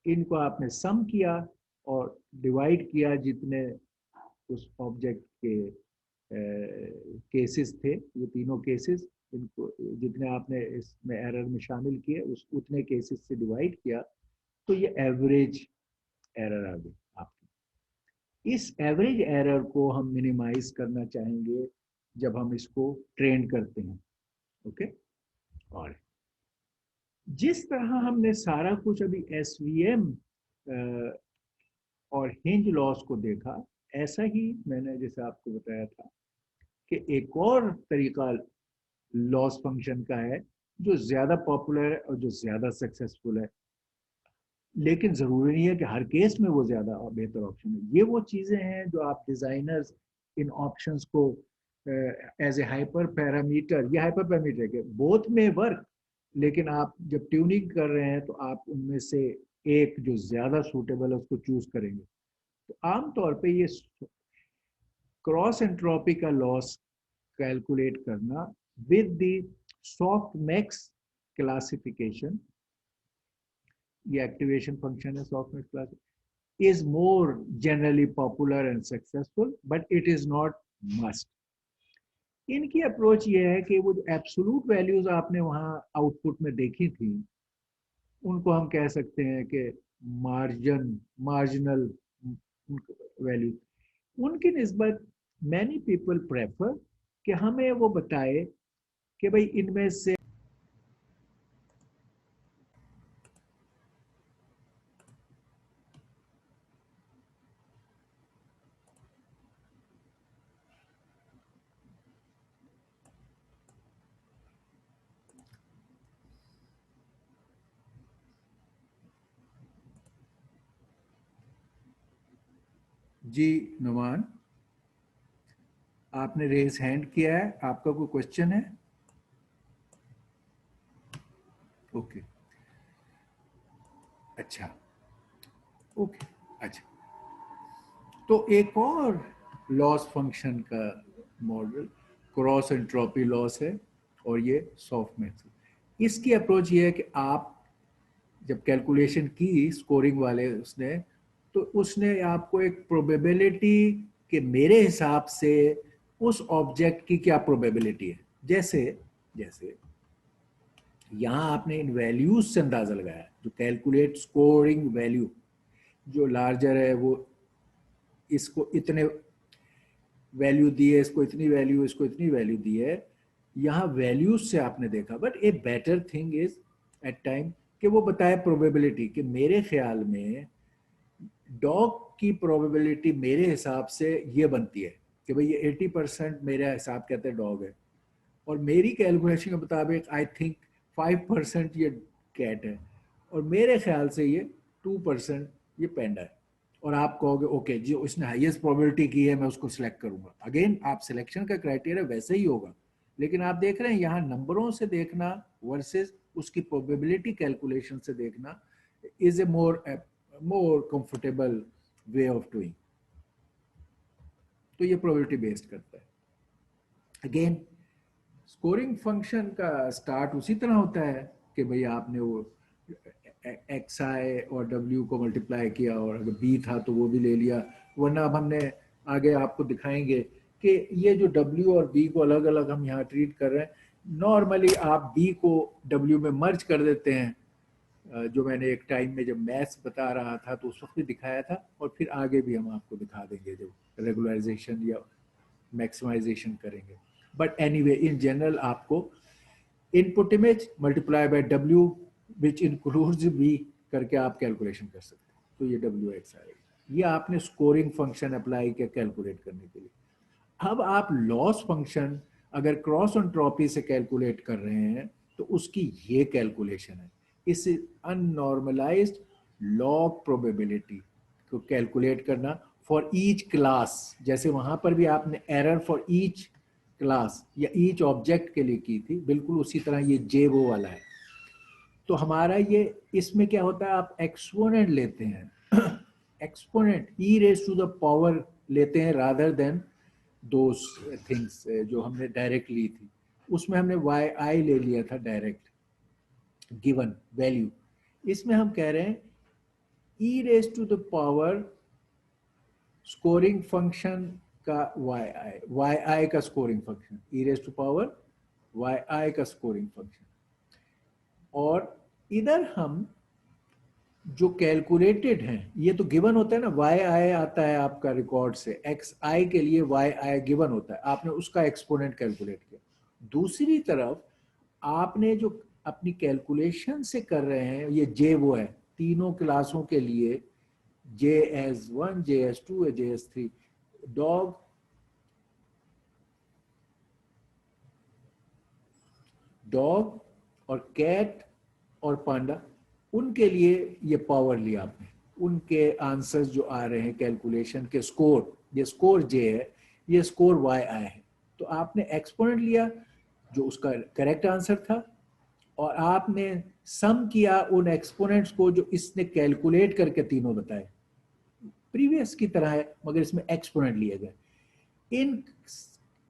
इनको आपने सम किया और डिवाइड किया जितने उस ऑब्जेक्ट के केसेस थे, ये तीनों केसेस, इनको जितने आपने इसमें एरर में शामिल किए उस उतने केसेस से डिवाइड किया, तो ये एवरेज एरर आ गई आपकी। इस एवरेज एरर को हम मिनिमाइज करना चाहेंगे जब हम इसको ट्रेन करते हैं। ओके, और जिस तरह हमने सारा कुछ अभी एसवीएम और हिंज लॉस को देखा, ऐसा ही मैंने जैसे आपको बताया था कि एक और तरीका लॉस फंक्शन का है जो ज्यादा पॉपुलर है और जो ज्यादा सक्सेसफुल है, लेकिन जरूरी नहीं है कि हर केस में वो ज्यादा बेहतर ऑप्शन है। ये वो चीजें हैं जो आप डिजाइनर्स इन ऑप्शंस को एज ए हाइपर पैरामीटर, ये हाइपर पैरामीटर के बोथ में वर्क, लेकिन आप जब ट्यूनिंग कर रहे हैं तो आप उनमें से एक जो ज्यादा सूटेबल है उसको चूज करेंगे। तो आमतौर पे ये क्रॉस एंट्रोपी का लॉस कैलकुलेट करना with the soft max classification, ये एक्टिवेशन फंक्शन है soft max classification, is more generally popular and successful, but it is not must. इनकी अप्रोच ये है कि वो जो एब्सोलूट वैल्यूज आपने वहां आउटपुट में देखी थी, उनको हम कह सकते हैं कि मार्जिनल वैल्यू, उनकी निस्बत मैनी पीपल प्रेफर कि हमें वो बताए कि भाई इनमें से जी नुमान, आपने रेज हैंड किया है, आपका कोई क्वेश्चन है? ओके, अच्छा, ओके, अच्छा। तो एक और लॉस फंक्शन का मॉडल क्रॉस एंट्रोपी लॉस है, और ये सॉफ्ट मैथ्स। इसकी अप्रोच ये है कि आप जब कैलकुलेशन की स्कोरिंग वाले उसने, तो उसने आपको एक प्रोबेबिलिटी कि मेरे हिसाब से उस ऑब्जेक्ट की क्या प्रोबेबिलिटी है, जैसे जैसे यहाँ आपने इन वैल्यूज से अंदाजा लगाया, जो कैलकुलेट स्कोरिंग वैल्यू, जो लार्जर है वो इसको इतने वैल्यू दी है, इसको इतनी वैल्यू, इसको इतनी वैल्यू दी है, यहाँ वैल्यूज से आपने देखा। But a better thing is at time कि वो बताए प्रोबेबिलिटी कि मेरे ख्याल में डॉग की प्रोबेबिलिटी मेरे हिसाब से ये बनती है कि भाई ये 80% मेरा हिसाब कहते हैं डॉग है, और मेरी कैलकुलेशन के मुताबिक आई थिंक 5% ये कैट है, और मेरे ख्याल से ये 2% ये पेंडा है। और आप कहोगे ओके जो उसने हाईएस्ट प्रोबेबिलिटी की है मैं उसको सिलेक्ट करूंगा। अगेन आप सिलेक्शन का क्राइटेरिया वैसे ही होगा, लेकिन आप देख रहे हैं यहाँ नंबरों से देखना वर्सेस उसकी प्रोबेबिलिटी कैलकुलेशन से देखना is a more comfortable way of doing. तो ये प्रोबेबिलिटी बेस्ड करता है। अगेन स्कोरिंग फंक्शन का स्टार्ट उसी तरह होता है कि भाई आपने वो एक्स आई और डब्ल्यू को मल्टीप्लाई किया, और अगर बी था तो वो भी ले लिया, वरना अब हमने आगे आपको दिखाएंगे कि ये जो डब्ल्यू और बी को अलग अलग हम यहाँ ट्रीट कर रहे हैं, नॉर्मली आप बी को डब्ल्यू में मर्ज कर देते हैं, जो मैंने एक टाइम में जब मैथ्स बता रहा था तो उस वक्त भी दिखाया था, और फिर आगे भी हम आपको दिखा देंगे जब रेगुलराइजेशन या मैक्सिमाइजेशन करेंगे। बट एनीवे इन जनरल आपको इनपुट इमेज मल्टीप्लाई बाय डब्ल्यू विच इंक्लूड्स बी करके आप कैलकुलेशन कर सकते हैं। तो ये डब्ल्यू एक्स आएगा। ये आपने स्कोरिंग फंक्शन अप्लाई किया कैलकुलेट करने के लिए। अब आप लॉस फंक्शन अगर क्रॉस एंट्रोपी से कैलकुलेट कर रहे हैं तो उसकी ये कैलकुलेशन है। इस अननॉर्मलाइज्ड लॉग प्रोबेबिलिटी को कैलकुलेट करना फॉर ईच क्लास, जैसे वहां पर भी आपने एरर फॉर ईच क्लास या ईच ऑब्जेक्ट के लिए की थी, बिल्कुल उसी तरह ये जे वो वाला है। तो हमारा ये इसमें क्या होता है, आप एक्सपोनेंट लेते हैं exponent e raise to the power लेते हैं रादर देन दोज थिंग्स जो हमने डायरेक्ट ली थी। उसमें हमने वाई आई ले लिया था डायरेक्ट गिवन वैल्यू। इसमें हम कह रहे हैं e raise to the power scoring function का वाई आई का scoring function, e raise to power y i का स्कोरिंग फंक्शन। और इधर हम जो कैलकुलेटेड हैं ये तो गिवन होता है ना, वाई आई आता है आपका रिकॉर्ड से, एक्स आई के लिए वाई आई गिवन होता है, आपने उसका एक्सपोनेंट कैलकुलेट किया। दूसरी तरफ आपने जो अपनी कैलकुलेशन से कर रहे हैं ये जे वो है तीनों क्लासों के लिए, JS1 JS2 JS3, dog dog और कैट और पांडा, उनके लिए ये पावर लिया आपने, उनके आंसर्स जो आ रहे हैं कैलकुलेशन के स्कोर, ये स्कोर जे है, ये स्कोर वाई आई है। तो आपने एक्सपोनेंट लिया जो उसका करेक्ट आंसर था, और आपने सम किया उन एक्सपोनेंट्स को जो इसने कैलकुलेट करके तीनों बताए। प्रीवियस की तरह है मगर इसमें एक्सपोनेंट लिए गए, इन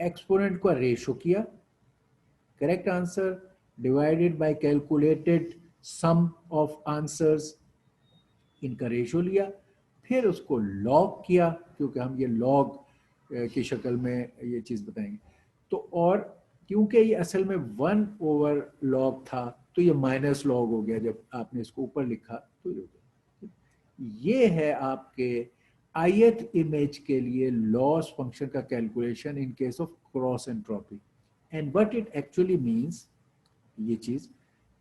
एक्सपोनेंट का रेशो किया, correct answer divided by calculated sum of answers, इनका रेशो लिया, फिर उसको लॉग किया क्योंकि हम ये लॉग की शक्ल में ये चीज़ बताएंगे। तो और क्योंकि ये असल में 1/log था तो ये माइनस लॉग हो गया, जब आपने इसको ऊपर लिखा तो ये हो गया। ये है आपके ith इमेज के लिए लॉस फंक्शन का calculation in case of cross entropy. And what it actually means, ये चीज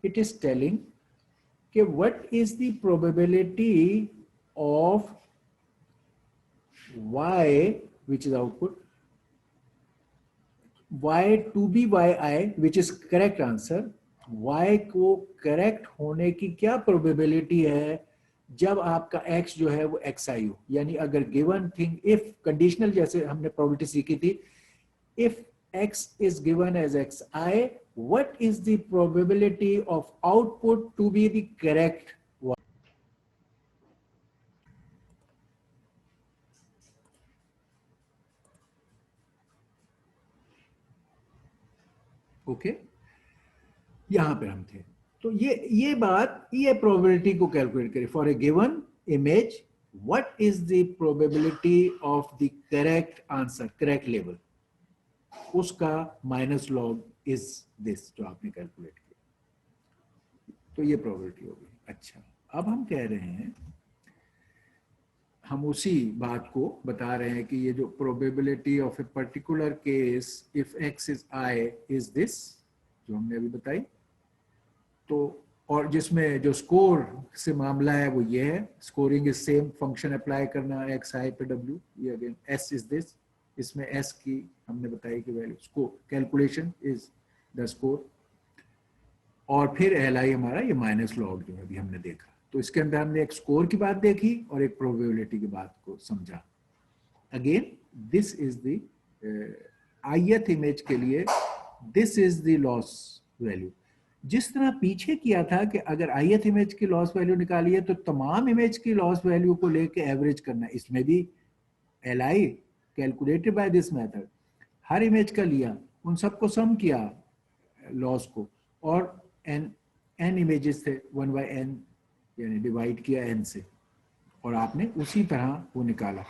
इट इज टेलिंग कि what is the probability of y which is output, y to be yi which is correct answer, y को correct होने की क्या probability है जब आपका x जो है वो xi हो। यानी अगर गिवन थिंग इफ कंडीशनल, जैसे हमने प्रोबेबिलिटी सीखी थी, if x is given as xi, what is the probability of output to be the correct one? Okay, यहां पे हम थे। तो ये बात, ये प्रोबेबिलिटी को कैलकुलेट करें for a given image, what is the probability of the correct answer, correct level, उसका माइनस लॉग इज दिस जो आपने कैलकुलेट किया। तो ये प्रोबेबिलिटी होगी। अच्छा, अब हम कह रहे हैं, हम उसी बात को बता रहे हैं कि ये जो probability of a particular case if x is i is this, जो हमने अभी बताई। तो और जिसमें जो स्कोर से मामला है वो ये है, scoring is same, function apply करना एक्स आई पे डब्ल्यू, ये अगेन एस इज दिस, इसमें एस की हमने बताई कि value, score calculation is the score, और फिर एल आई हमारा ये माइनस लॉग जो अभी हमने देखा। तो इसके अंदर हमने एक स्कोर की बात देखी और एक प्रोबेबिलिटी की बात को समझा। Again this is the ith image के लिए this is the loss value. जिस तरह पीछे किया था कि अगर ith इमेज की लॉस वैल्यू निकालिए तो तमाम इमेज की लॉस वैल्यू को लेके एवरेज करना, इसमें भी L I calculated by this method, her image का लिया, उन सबको सम किया लॉस को, और एन इमेजेस थे 1/n, यानी डिवाइड किया n से, और आपने उसी तरह वो निकाला।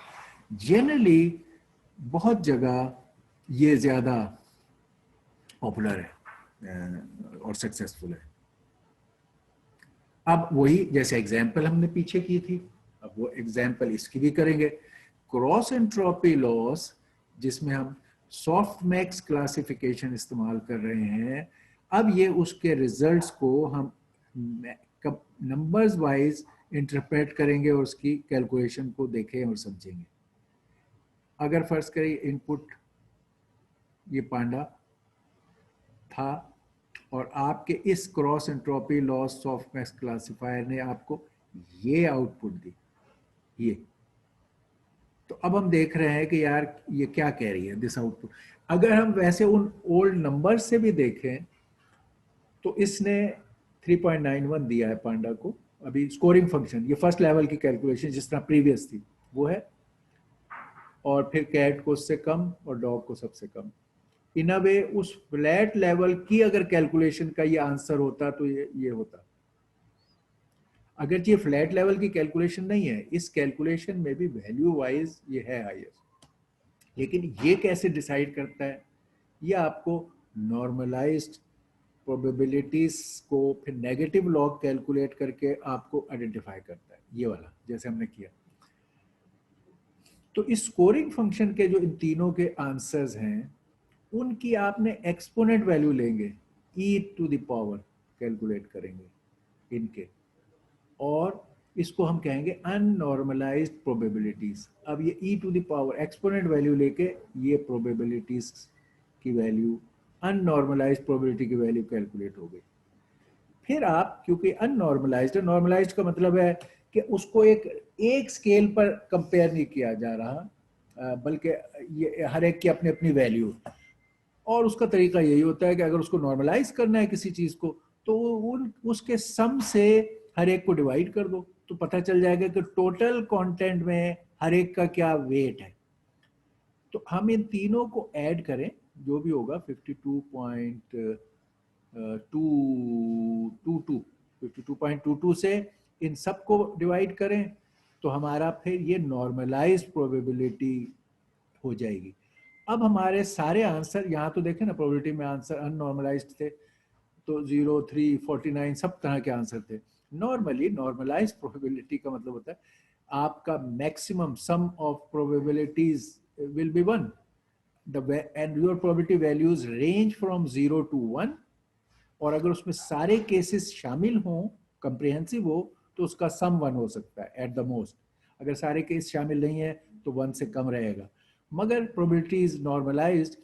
जनरली बहुत जगह ये ज्यादा पॉपुलर है और सक्सेसफुल है। अब वही जैसे एग्जांपल हमने पीछे की थी, अब वो एग्जांपल इसकी भी करेंगे। क्रॉस एंट्रोपी लॉस, जिसमें हम सॉफ्ट मैक्स क्लासिफिकेशन इस्तेमाल कर रहे हैं, अब ये उसके रिजल्ट्स को हम नंबर्स वाइज इंटरप्रेट करेंगे और उसकी कैलकुलेशन को देखें और समझेंगे। अगर फर्ज करें इनपुट ये पांडा था और आपके इस cross entropy loss soft max classifier ने आपको ये आउटपुट दी, ये, तो अब हम देख रहे हैं कि यार ये क्या कह रही है दिस आउटपुट। अगर हम वैसे उन ओल्ड नंबर से भी देखें तो इसने 3.91 दिया है पांडा को, अभी स्कोरिंग फंक्शन, ये फर्स्ट लेवल की कैलकुलेशन जिस तरह प्रीवियस थी वो है, और फिर कैट को उससे कम और डॉग को सबसे कम। इन अ वे उस फ्लैट लेवल की अगर कैलकुलेशन का ये आंसर होता तो ये होता। अगर ये फ्लैट लेवल की कैलकुलेशन नहीं है, इस कैलकुलेशन में भी वैल्यू वाइज ये है हाईएस्ट, लेकिन ये कैसे डिसाइड करता है, ये आपको नॉर्मलाइज्ड प्रोबेबिलिटीज को फिर नेगेटिव लॉग कैलकुलेट करके आपको आइडेंटिफाई करता है, ये वाला जैसे हमने किया। तो इस स्कोरिंग फंक्शन के जो इन तीनों के आंसर्स हैं उनकी आपने एक्सपोनेंट वैल्यू लेंगे, ई टू द पावर कैलकुलेट करेंगे इनके, और इसको हम कहेंगे अननॉर्मलाइज्ड प्रोबेबिलिटीज। अब ये e to the power exponent value लेके ये प्रोबेबिलिटीज की वैल्यू, अननॉर्मलाइज्ड प्रोबेबिलिटी की वैल्यू कैलकुलेट हो गई। फिर आप, क्योंकि अननॉर्मलाइज्ड है, नॉर्मलाइज्ड का मतलब है कि उसको एक स्केल पर कंपेयर नहीं किया जा रहा, बल्कि ये हर एक की अपनी अपनी वैल्यू, और उसका तरीका यही होता है कि अगर उसको नॉर्मलाइज करना है किसी चीज को तो उसके सम से हर एक को डिवाइड कर दो, तो पता चल जाएगा कि टोटल कंटेंट में हर एक का क्या वेट है। तो हम इन तीनों को ऐड करें, जो भी होगा 52.22 से इन सबको डिवाइड करें, तो हमारा फिर ये नॉर्मलाइज्ड प्रोबेबिलिटी हो जाएगी। अब हमारे सारे आंसर यहाँ तो देखें ना, प्रोबेबिलिटी में आंसर अननॉर्मलाइज्ड थे, तो 0, 3, 49 सब तरह के आंसर थे। नॉर्मली नॉर्मलाइज प्रोबेबिलिटी का मतलब होता है आपका maximum some of probabilities will be 1, and your probability values range from 0 to 1, और अगर उसमें सारे केसेस शामिल हों, कंप्रिहेंसिव हो, तो उसका सम 1 हो सकता है एट द मोस्ट। अगर सारे केस शामिल नहीं है तो 1 से कम रहेगा, मगर प्रोबेबिलिटीज नॉर्मलाइज्ड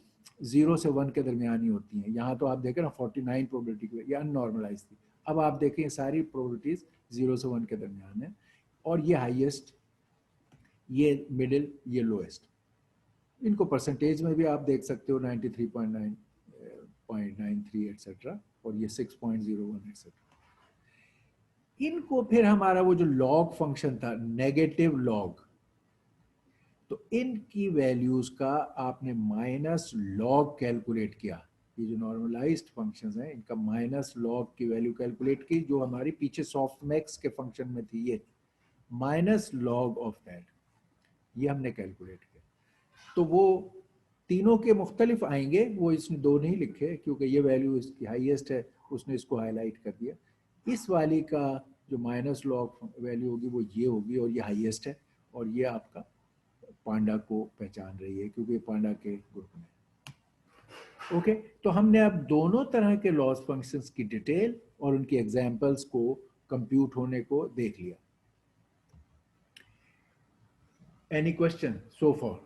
0 से 1 के दरमियान ही होती हैं। यहाँ तो आप देखें ना 49 प्रोबेबिलिटी की, ये अननॉर्मलाइज थी। अब आप देखें सारी प्रोबेबिलिटीज 0 से 1 के दरमियान है, और ये हाईएस्ट, ये मिडिल, ये लोएस्ट। इनको परसेंटेज में भी आप देख सकते हो, 93.9, 0.93 एटसेट्रा, और ये 6.01 एटसेट्रा। इनको फिर हमारा वो जो लॉग फंक्शन था, नेगेटिव लॉग, तो इनकी वैल्यूज का आपने माइनस लॉग कैलकुलेट किया। ये जो नॉर्मलाइज्ड फंक्शंस हैं इनका माइनस लॉग की वैल्यू कैलकुलेट की, जो हमारी पीछे सॉफ्ट मैक्स के फंक्शन में थी, ये माइनस लॉग ऑफ दैट, ये हमने कैलकुलेट किया। तो वो तीनों के मुख्तलिफ आएंगे, वो इसने दो नहीं लिखे क्योंकि ये वैल्यू इसकी हाईएस्ट है, उसने इसको हाईलाइट कर दिया। इस वाली का जो माइनस लॉग वैल्यू होगी वो ये होगी, और ये हाईएस्ट है, और ये आपका पांडा को पहचान रही है क्योंकि पांडा के ग्रुप में। ओके, तो हमने अब दोनों तरह के लॉस फंक्शंस की डिटेल और उनकी एग्जांपल्स को कंप्यूट होने को देख लिया. Any question so for?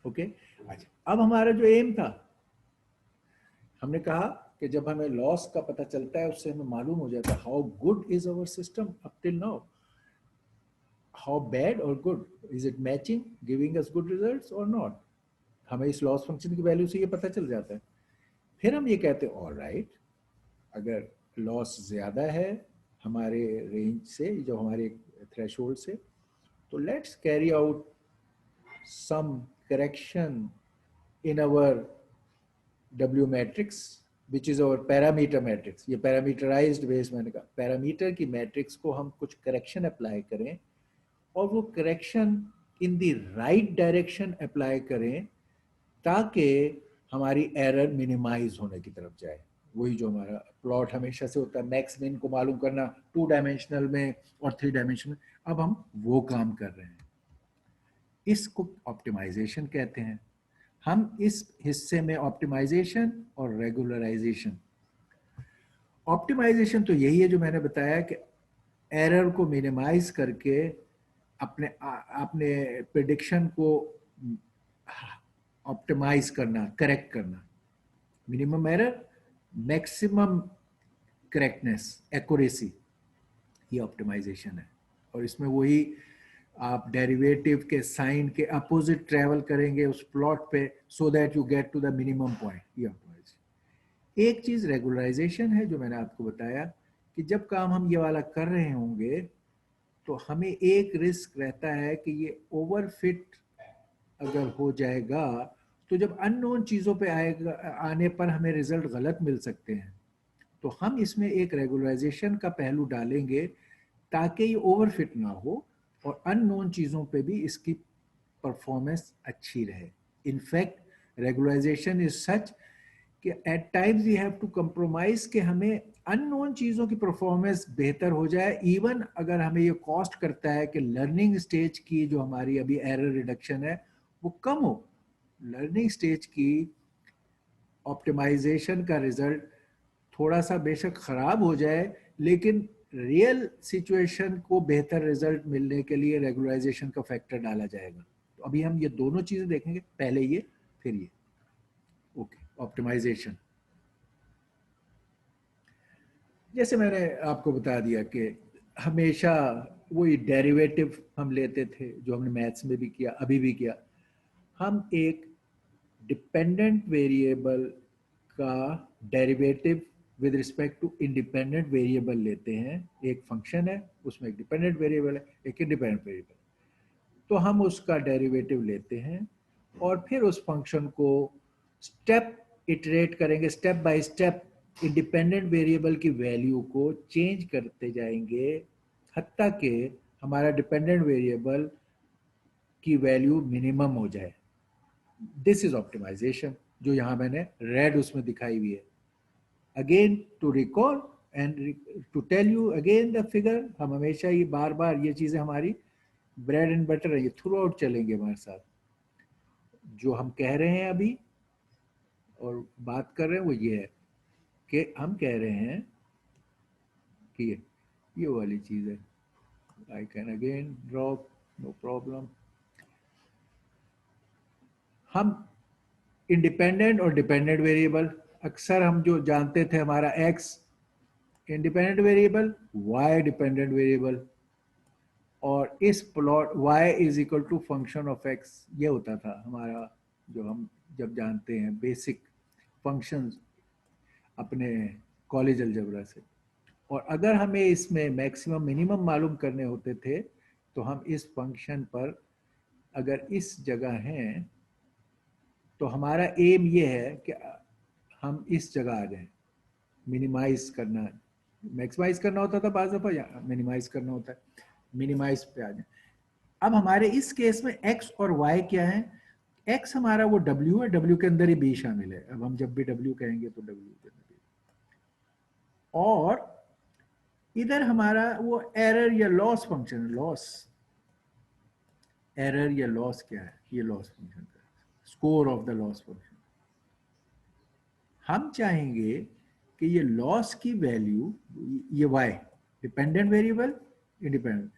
Okay, अच्छा, अब हमारा जो एम था, हमने कहा कि जब हमें लॉस का पता चलता है उससे हमें मालूम हो जाता है how good is our system up till now, how bad और good, is it matching, giving us good results और नॉट. हमें इस लॉस फंक्शन की वैल्यू से ये पता चल जाता है. फिर हम ये कहते हैं ऑल राइट, अगर लॉस ज़्यादा है हमारे रेंज से, जो हमारे थ्रेशोल्ड से, तो let's carry out some correction in our W matrix which is our parameter matrix. ये पैरामीटराइज्ड बेस, मैंने कहा पैरामीटर की मैट्रिक्स को हम कुछ करेक्शन अप्लाई करें और वो correction in the right direction apply करें ताकि हमारी एरर मिनिमाइज होने की तरफ जाए. वही जो हमारा प्लॉट हमेशा से होता है, मैक्स मिन को मालूम करना 2 डायमेंशनल में और 3 डायमेंशनल में, अब हम वो काम कर रहे हैं. इसको ऑप्टिमाइजेशन कहते हैं. हम इस हिस्से में ऑप्टिमाइजेशन और रेगुलराइजेशन, ऑप्टिमाइजेशन तो यही है जो मैंने बताया कि एरर को मिनिमाइज करके अपने अपने प्रिडिक्शन को ऑप्टिमाइज करना, करेक्ट करना. Minimum error, maximum correctness, accuracy, ये ऑप्टिमाइजेशन है. और इसमें वही आप डेरिवेटिव के साइन के अपोजिट ट्रेवल करेंगे उस प्लॉट पे so that you get to the minimum point, ये ऑप्टिमाइजेशन. एक चीज रेगुलराइजेशन है जो मैंने आपको बताया कि जब काम हम ये वाला कर रहे होंगे तो हमें एक रिस्क रहता है कि ये ओवरफिट अगर हो जाएगा तो जब अननोन चीज़ों पे आएगा, आने पर हमें रिजल्ट गलत मिल सकते हैं. तो हम इसमें एक रेगुलराइजेशन का पहलू डालेंगे ताकि ये ओवरफिट ना हो और अननोन चीज़ों पे भी इसकी परफॉर्मेंस अच्छी रहे. इनफैक्ट रेगुलराइजेशन इज सच कि at times we have to compromise कि हमें अननोन चीज़ों की परफॉर्मेंस बेहतर हो जाए, इवन अगर हमें ये कॉस्ट करता है कि लर्निंग स्टेज की जो हमारी अभी एरर रिडक्शन है वो कम हो. लर्निंग स्टेज की ऑप्टिमाइजेशन का रिजल्ट थोड़ा सा बेशक खराब हो जाए लेकिन रियल सिचुएशन को बेहतर रिजल्ट मिलने के लिए रेगुलराइजेशन का फैक्टर डाला जाएगा. तो अभी हम ये दोनों चीजें देखेंगे, पहले ये फिर ये. ओके, ऑप्टिमाइजेशन जैसे मैंने आपको बता दिया कि हमेशा वही डेरिवेटिव हम लेते थे जो हमने मैथ्स में भी किया, अभी भी किया. हम एक डिपेंडेंट वेरिएबल का derivative with respect to independent variable लेते हैं. एक फंक्शन है उसमें एक डिपेंडेंट वेरिएबल है, एक इंडिपेंडेंट वेरिएबल. तो हम उसका डेरिवेटिव लेते हैं और फिर उस फंक्शन को स्टेप इटरेट करेंगे, step by step independent variable की वैल्यू को चेंज करते जाएंगे हत्ता कि हमारा डिपेंडेंट वेरिएबल की वैल्यू मिनिमम हो जाए. दिस इज ऑप्टिमाइजेशन जो यहाँ मैंने रेड उसमें दिखाई हुई है. Again to recall and to tell you again the figure, हम हमेशा ये बार बार ये चीज़ें हमारी ब्रेड एंड बटर है, ये थ्रू आउट चलेंगे हमारे साथ. जो हम कह रहे हैं अभी और बात कर रहे हैं वो ये है कि हम कह रहे हैं कि ये वाली चीज़ है. I can again drop, no problem. हम इंडिपेंडेंट और डिपेंडेंट वेरिएबल, अक्सर हम जो जानते थे हमारा x independent variable, y dependent variable, और इस plot y is equal to function of x, ये होता था हमारा जो हम जब जानते हैं बेसिक फंक्शंस अपने कॉलेज अलजेब्रा से. और अगर हमें इसमें मैक्सिमम मिनिमम मालूम करने होते थे तो हम इस फंक्शन पर अगर इस जगह हैं तो हमारा एम ये है कि हम इस जगह आ जाएं. मिनिमाइज करना, मैक्सिमाइज करना होता था बाज़ दफ़ा, या मिनिमाइज करना होता है, मिनिमाइज पे आ जाए. अब हमारे इस केस में x और y क्या है? x हमारा वो w है, w के अंदर ही b शामिल है. अब हम जब भी w कहेंगे तो w के अंदर b. और इधर हमारा वो एरर या लॉस फंक्शन है, लॉस. एरर या लॉस क्या है, ये लॉस फंक्शन का score of the loss function. हम चाहेंगे कि ये लॉस की वैल्यू, ये y dependent variable independent,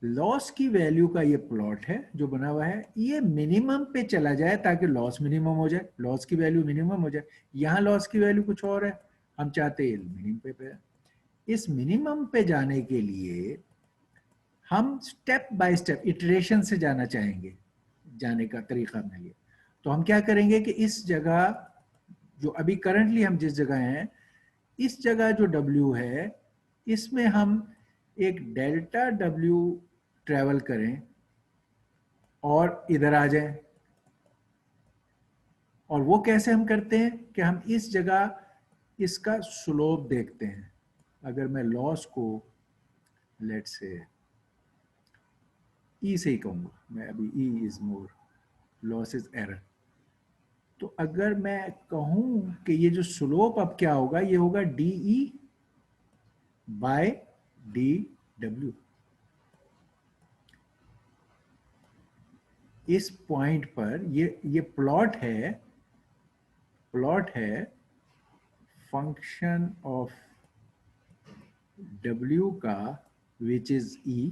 loss की वैल्यू का ये प्लॉट है जो बना हुआ है, ये मिनिमम पे चला जाए ताकि लॉस मिनिमम हो जाए, लॉस की वैल्यू मिनिमम हो जाए। यहाँ लॉस की वैल्यू कुछ और है, हम चाहते हैं मिनिमम पे। इस मिनिमम पे जाने के लिए हम स्टेप बाय स्टेप इटरेशन से जाना चाहेंगे, जाने का तरीका मिले। तो हम क्या करेंगे कि इस जगह जो अभी करंटली हम जिस जगह हैं, इस जगह जो W है इसमें हम एक डेल्टा W ट्रेवल करें और इधर आ जाएं। और वो कैसे हम करते हैं कि हम इस जगह इसका स्लोप देखते हैं। अगर मैं लॉस को लेट्स से ई से ही कहूंगा, मैं अभी E is more, loss is error. तो अगर मैं कहूं कि ये जो स्लोप अब क्या होगा, ये होगा D E bye D W. इस पॉइंट पर ये प्लॉट है फंक्शन ऑफ W का विच इज E।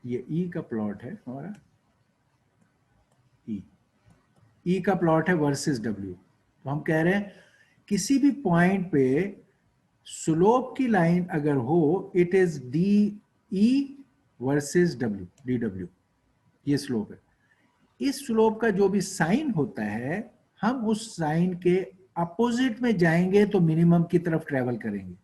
ये E का प्लॉट है हमारा, E का प्लॉट है वर्सेस W। तो हम कह रहे हैं किसी भी पॉइंट पे स्लोप की लाइन अगर हो, it is D E versus W, D W, ये स्लोप है। इस स्लोप का जो भी साइन होता है, हम उस साइन के अपोजिट में जाएंगे तो मिनिमम की तरफ ट्रेवल करेंगे।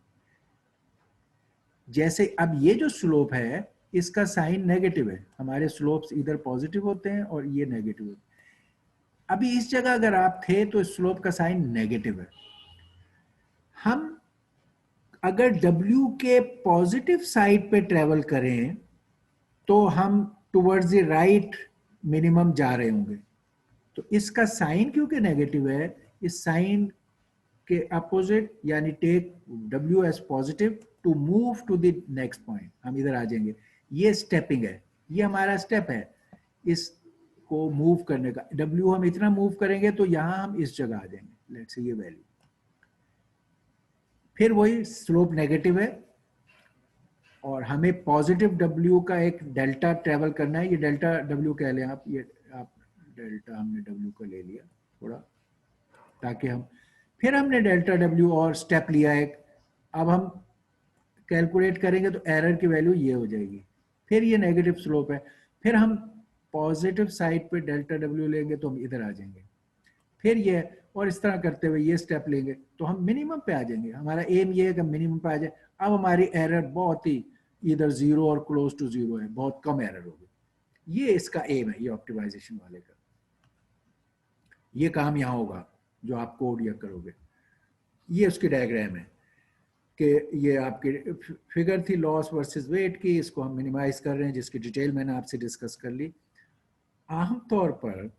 जैसे अब ये जो स्लोप है इसका साइन नेगेटिव है, हमारे स्लोप्स इधर पॉजिटिव होते हैं और ये नेगेटिव होते हैं। अभी इस जगह अगर आप थे तो स्लोप का साइन नेगेटिव है। हम अगर W के पॉजिटिव साइड पे ट्रेवल करें तो हम टुवर्ड्स द राइट मिनिमम जा रहे होंगे। तो इसका साइन क्योंकि नेगेटिव है, इस साइन के अपोजिट यानी take W as positive to move to the next point, हम इधर आ जाएंगे। ये स्टेपिंग है, ये हमारा स्टेप है इसको मूव करने का। W हम इतना मूव करेंगे तो यहां हम इस जगह आ जाएंगे, लेट्स से ये वैल्यू। फिर वही स्लोप नेगेटिव है और हमें पॉजिटिव W का एक डेल्टा ट्रेवल करना है। ये डेल्टा W कह लें आप, ये आप डेल्टा हमने W का ले लिया थोड़ा, ताकि हम, फिर हमने डेल्टा W और स्टेप लिया एक। अब हम कैलकुलेट करेंगे तो एरर की वैल्यू ये हो जाएगी। फिर ये नेगेटिव स्लोप है, फिर हम पॉजिटिव साइड पे डेल्टा W लेंगे तो हम इधर आ जाएंगे। फिर ये, और इस तरह करते हुए ये स्टेप लेंगे तो हम मिनिमम पे आ जाएंगे। हमारा एम ये है कि मिनिमम पे आ जाए। अब हमारी एरर बहुत ही इधर जीरो और क्लोज टू जीरो है, बहुत कम एरर होगी। ये इसका एम है, ये ऑप्टिमाइजेशन वाले का। ये काम यहाँ होगा जो आप कोड या करोगे। ये उसकी डायग्राम है कि ये आपकी फिगर थी लॉस वर्सेस वेट की, इसको हम मिनिमाइज कर रहे हैं, जिसकी डिटेल मैंने आपसे डिस्कस कर ली। आमतौर पर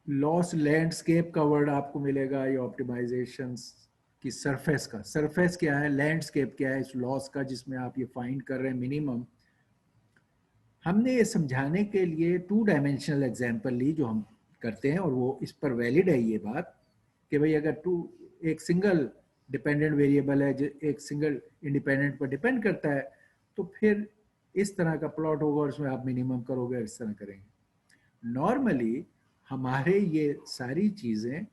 लॉस लैंडस्केप का वर्ड आपको मिलेगा, ये ऑप्टिमाइजेशन की सरफेस का। सरफेस क्या है, लैंडस्केप क्या है इस लॉस का जिसमें आप ये फाइंड कर रहे हैं मिनिमम। हमने ये समझाने के लिए 2 डायमेंशनल एग्जांपल ली जो हम करते हैं, और वो इस पर वैलिड है ये बात कि भाई अगर एक सिंगल डिपेंडेंट वेरिएबल है जो एक सिंगल इंडिपेंडेंट पर डिपेंड करता है, तो फिर इस तरह का प्लॉट होगा और उसमें आप मिनिमम करोगे, इस तरह करेंगे। नॉर्मली हमारे ये सारी चीज़ें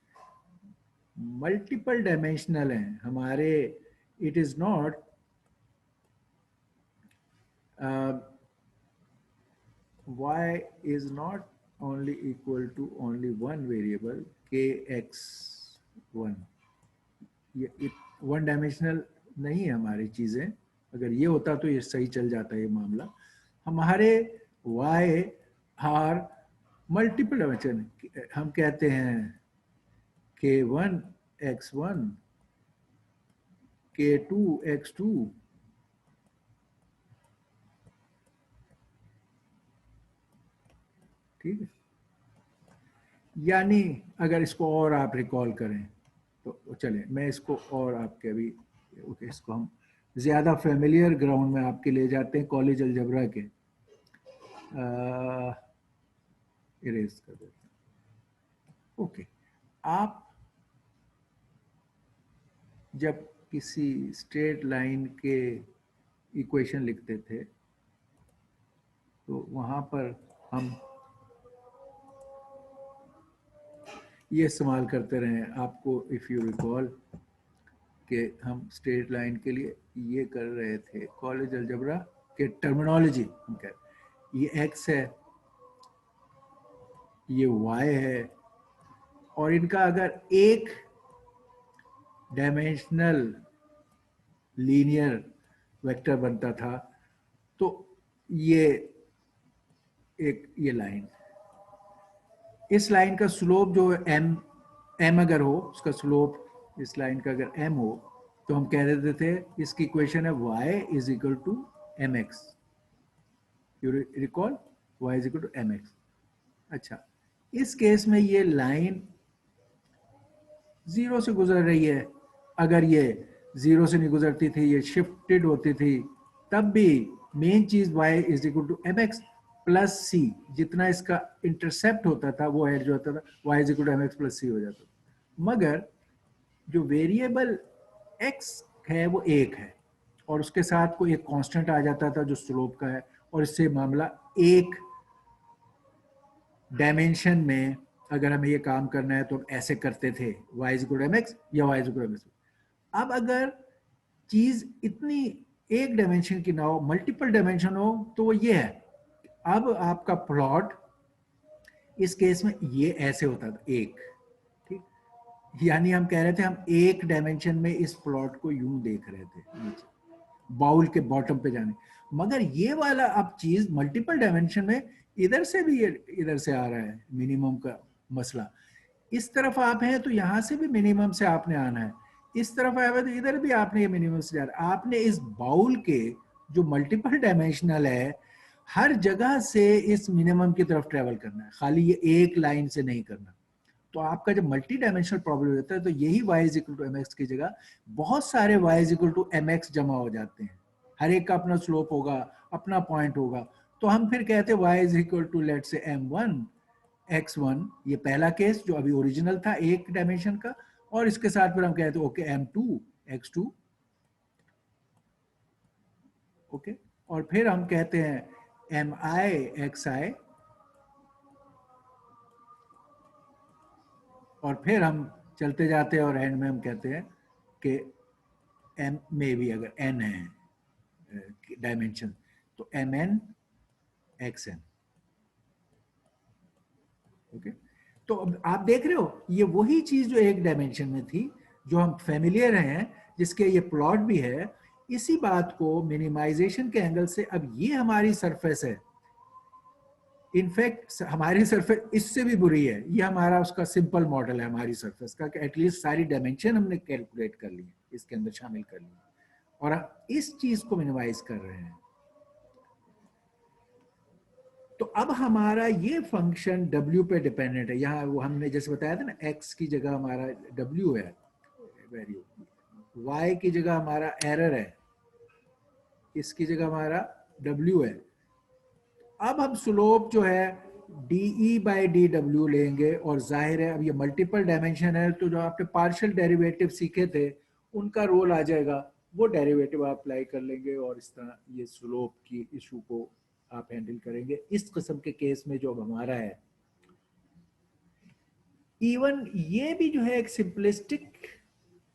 मल्टीपल डायमेंशनल हैं हमारे। It is not y is not only equal to only one variable kx1। ये वन डायमेंशनल नहीं है हमारी चीज़ें। अगर ये होता तो ये सही चल जाता है ये मामला। हमारे y आर मल्टीपल डायमेंशन। हम कहते हैं k1 x1, k2 x2, ठीक है। यानी अगर इसको और आप रिकॉल करें तो चलें, मैं इसको और आपके अभी ओके, इसको हम ज़्यादा फेमिलियर ग्राउंड में आपके ले जाते हैं कॉलेज अलजबरा के। इरेज कर देते हैं। ओके, आप जब किसी स्ट्रेट लाइन के इक्वेशन लिखते थे तो वहाँ पर हम ये इस्तेमाल करते रहे हैं। आपको इफ़ यू रिकॉल कि हम स्ट्रेट लाइन के लिए ये कर रहे थे कॉलेज अलजबरा के टर्मिनोलॉजी, हम कह ये x है, ये y है, और इनका अगर एक डायमेंशनल लीनियर वेक्टर बनता था तो ये एक ये लाइन, इस लाइन का स्लोप जो m अगर हो, उसका स्लोप इस लाइन का अगर m हो तो हम कह देते थे इसकी इक्वेशन है y is equal to mx। You recall y is equal to mx। अच्छा, इस केस में ये लाइन जीरो से गुजर रही है। अगर ये जीरो से नहीं गुजरती थी, ये शिफ्टेड होती थी, तब भी मेन चीज y is equal to mx plus c, जितना इसका इंटरसेप्ट होता था वो एड जो होता था y is equal to mx plus c हो जाता था। मगर जो वेरिएबल x है वो एक है और उसके साथ कोई एक कांस्टेंट आ जाता था जो स्लोप का है, और इससे मामला एक डायमेंशन में अगर हमें ये काम करना है तो हम ऐसे करते थे y is equal to mx या y is equal to mx। अब अगर चीज इतनी एक डायमेंशन की ना हो, मल्टीपल डायमेंशन हो, तो वो ये है। अब आपका प्लॉट इस केस में ये ऐसे होता था एक, ठीक, यानी हम कह रहे थे हम एक डायमेंशन में इस प्लॉट को यूं देख रहे थे नीचे बाउल के बॉटम पे जाने। मगर ये वाला अब चीज मल्टीपल डायमेंशन में इधर से भी ये इधर से आ रहा है मिनिमम का मसला। इस तरफ आप हैं तो यहां से भी मिनिमम से आपने आना है, इस तरफ आया हुआ तो इधर भी आपने ये मिनिमम से जाना है। आपने इस बाउल के जो मल्टीपल डायमेंशनल है हर जगह से इस मिनिमम की तरफ ट्रेवल करना है, खाली ये एक लाइन से नहीं करना। तो आपका जब मल्टी डायमेंशनल प्रॉब्लम होता है तो यही y is equal to m x की जगह बहुत सारे y is equal to m x जमा हो जाते हैं। हर एक का अपना स्लोप होगा, अपना पॉइंट होगा। तो हम फिर कहते हैं y is equal to let's say m1 x1, ये पहला केस जो अभी ओरिजिनल था एक डायमेंशन का, और इसके साथ फिर हम कहते हैं ओके m2 x2, ओके, और फिर हम कहते हैं mi xi, और फिर हम चलते जाते हैं और एंड में हम कहते हैं कि एम में भी अगर एन है डायमेंशन तो m n x n. Okay, तो अब आप देख रहे हो ये वही चीज जो एक डायमेंशन में थी जो हम फेमिलियर हैं, जिसके ये प्लॉट भी है। इसी बात को मिनिमाइजेशन के एंगल से अब ये हमारी सरफेस है, इनफैक्ट हमारी सरफेस इससे भी बुरी है। ये हमारा उसका सिंपल मॉडल है हमारी सरफेस का कि एटलीस्ट सारी डायमेंशन हमने कैलकुलेट कर ली, इसके अंदर शामिल कर ली, और हम इस चीज को मिनिमाइज कर रहे हैं। तो अब हमारा ये फंक्शन W पे डिपेंडेंट है। यहाँ वो हमने जैसे बताया था ना, x की जगह हमारा W है वैल्यू, y की जगह हमारा एरर है, इसकी जगह हमारा W है। अब हम स्लोप जो है DE बाई DW लेंगे, और जाहिर है अब ये मल्टीपल डायमेंशन है तो जो आपने पार्शियल डेरिवेटिव सीखे थे उनका रोल आ जाएगा, वो डेरिवेटिव आप अप्लाई कर लेंगे और इस तरह ये स्लोप की इशू को आप हैंडल करेंगे। इस किस्म के केस में जो हमारा है, इवन ये भी जो है एक सिंपलिस्टिक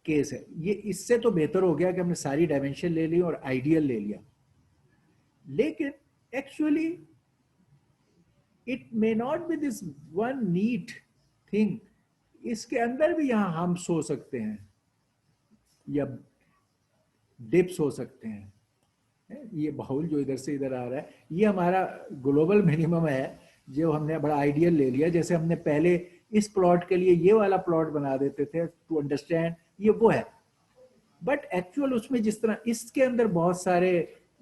केस है। ये इससे तो बेहतर हो गया कि हमने सारी डायमेंशन ले ली और आइडियल ले लिया, लेकिन actually it may not be this one neat thing. इसके अंदर भी यहां हम सो सकते हैं या डिप्स हो सकते हैं। ये बाउल जो इधर से इधर आ रहा है ये हमारा ग्लोबल मिनिमम है जो हमने बड़ा आइडियल ले लिया। जैसे हमने पहले इस प्लॉट के लिए ये वाला प्लॉट बना देते थे टू अंडरस्टैंड, ये वो है। बट एक्चुअल उसमें जिस तरह इसके अंदर बहुत सारे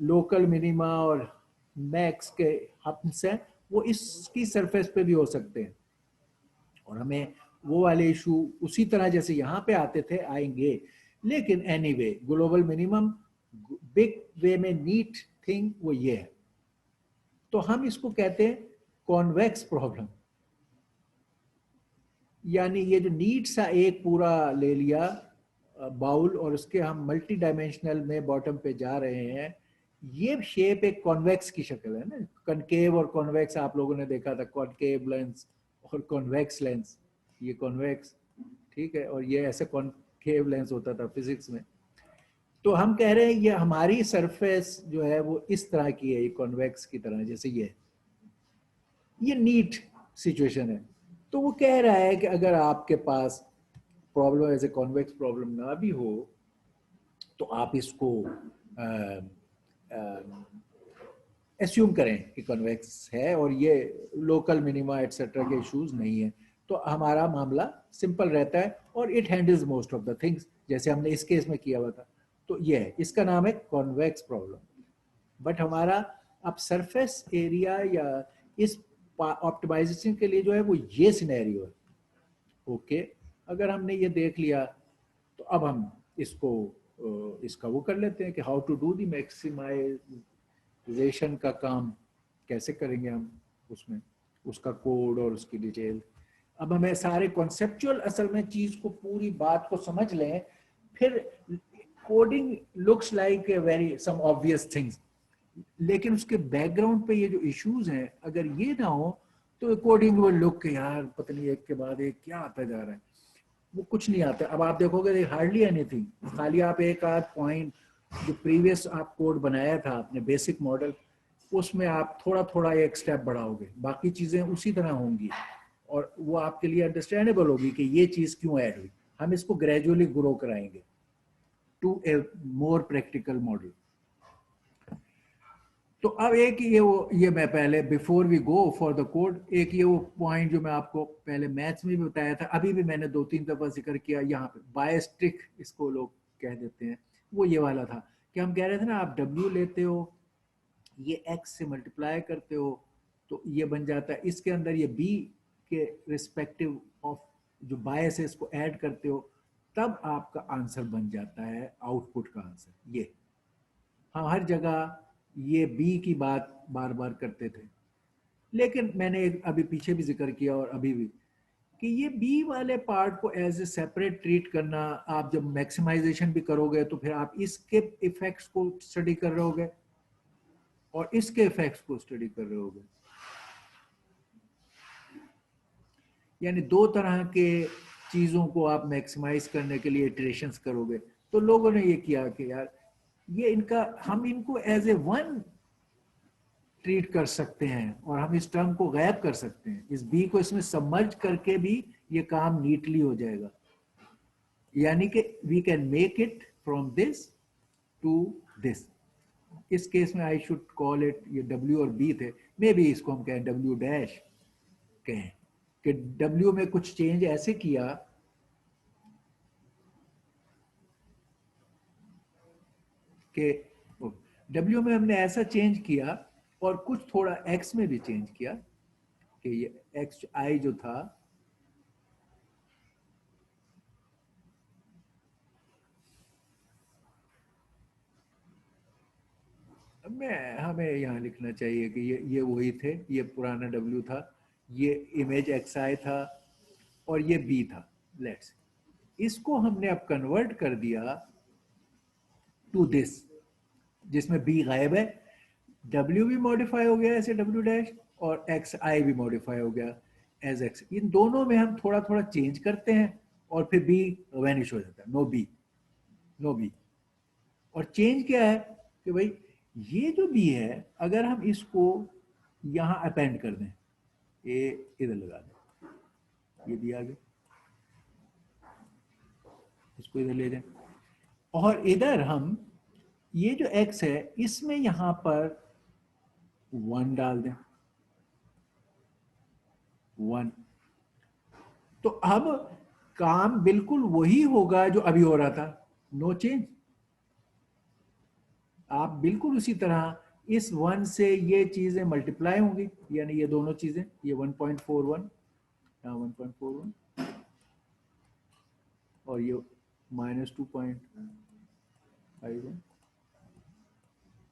लोकल मिनिमा और मैक्स के हब्स हैं, वो इसकी सरफेस पे भी हो सकते हैं, और हमें वो वाले इशू उसी तरह जैसे यहाँ पे आते थे आएंगे। लेकिन anyway global minimum big way में नीट थिंग वो ये है। तो हम इसको कहते हैं कॉन्वेक्स प्रॉब्लम। यानी ये जो नीट सा एक पूरा ले लिया बाउल और उसके हम मल्टी डायमेंशनल में बॉटम पे जा रहे हैं, ये शेप एक कॉन्वेक्स की शक्ल है ना। कनकेव और कॉन्वेक्स आप लोगों ने देखा था, कॉनकेव लेंस और कॉन्वेक्स लेंस। ये कॉन्वेक्स, ठीक है, और ये ऐसे कॉनकेव लेंस होता था फिजिक्स में। तो हम कह रहे हैं ये हमारी सरफेस जो है वो इस तरह की है, ये कॉन्वेक्स की तरह, जैसे ये नीट सिचुएशन है। तो वो कह रहा है कि अगर आपके पास प्रॉब्लम ऐसे कॉन्वेक्स प्रॉब्लम ना भी हो तो आप इसको एस्यूम करें कि कॉन्वेक्स है और ये लोकल मिनिमा एटसेट्रा के इश्यूज नहीं है, तो हमारा मामला सिंपल रहता है और it handles most of the things, जैसे हमने इस केस में किया हुआ था। तो ये है, इसका नाम है कॉन्वेक्स प्रॉब्लम। बट हमारा अब सरफेस एरिया या इस ऑप्टिमाइजेशन के लिए जो है वो ये सिनेरियो है। ओके, अगर हमने ये देख लिया तो अब हम इसको इसका वो कर लेते हैं कि how to do the maximization का काम कैसे करेंगे हम, उसमें उसका कोड और उसकी डिटेल। अब हमें सारे कॉन्सेप्चुअल असल में चीज को पूरी बात को समझ लें, फिर coding looks like a very some obvious things, लेकिन उसके बैकग्राउंड पे ये जो इश्यूज हैं अगर ये ना हो तो कोडिंग वो लुक के यार पता नहीं एक के बाद एक क्या आता जा रहा है, वो कुछ नहीं आता। अब आप देखोगे हार्डली एनीथिंग, खाली आप एक आध पॉइंट जो प्रीवियस आप कोड बनाया था अपने बेसिक मॉडल, उसमें आप थोड़ा थोड़ा एक स्टेप बढ़ाओगे, बाकी चीज़ें उसी तरह होंगी और वो आपके लिए अंडरस्टैंडेबल होगी कि ये चीज़ क्यों ऐड हुई। हम इसको ग्रेजुअली ग्रो कराएंगे to a more practical model. तो अब एक ये मैं पहले before we go for the code, एक ये वो पॉइंट जो मैं आपको पहले मैथ्स में भी बताया था, अभी भी मैंने 2-3 दफा जिक्र किया, यहाँ पे बायस्ट्रिक इसको लोग कह देते हैं, वो ये वाला था कि हम कह रहे थे ना आप W लेते हो, ये X से मल्टीप्लाई करते हो तो ये बन जाता है, इसके अंदर ये B के रिस्पेक्टिव ऑफ जो बायस है इसको ऐड करते हो, तब आपका आंसर बन जाता है आउटपुट का आंसर। ये हम हर जगह ये बी की बात बार बार करते थे, लेकिन मैंने अभी पीछे भी जिक्र किया और अभी भी कि ये बी वाले पार्ट को एज ए सेपरेट ट्रीट करना, आप जब मैक्सिमाइजेशन भी करोगे तो फिर आप इसके इफेक्ट्स को स्टडी कर रहे होगे और इसके इफेक्ट्स को स्टडी कर रहे होगे, यानी दो तरह के चीज़ों को आप मैक्सिमाइज करने के लिए इटरेशंस करोगे। तो लोगों ने ये किया कि यार ये इनका हम इनको एज ए वन ट्रीट कर सकते हैं और हम इस टर्म को गायब कर सकते हैं, इस बी को इसमें सबमर्ज करके भी ये काम नीटली हो जाएगा। यानी कि we can make it from this to this. इस केस में आई शुड कॉल इट, ये डब्ल्यू और बी थे, मे बी इसको हम कहें डब्ल्यू डैश कहें, कि डब्ल्यू में कुछ चेंज ऐसे किया कि डब्ल्यू में हमने ऐसा चेंज किया और कुछ थोड़ा एक्स में भी चेंज किया कि ये एक्स आई जो था मैं हमें यहाँ लिखना चाहिए कि ये वही थे, ये पुराना W था, ये इमेज XI था और ये B था। लेट्स इसको हमने अब कन्वर्ट कर दिया टू दिस, जिसमें B गायब है, W भी मॉडिफाई हो गया ऐसे W डैश और XI भी मॉडिफाई हो गया एज X। इन दोनों में हम थोड़ा थोड़ा चेंज करते हैं और फिर B वैनिश हो जाता है, नो B, नो B। और चेंज क्या है कि भाई ये जो भी है अगर हम इसको यहां अपेंड कर दें, ये इधर लगा दें, ये भी आ गया, इसको इधर ले जाएं और इधर हम ये जो x है इसमें यहां पर 1 डाल दें, 1। तो अब काम बिल्कुल वही होगा जो अभी हो रहा था, नो चेंज। आप बिल्कुल उसी तरह इस 1 से ये चीजें मल्टीप्लाई होंगी, यानी ये दोनों चीजें, ये 1.41, 1.41 और ये -2.51,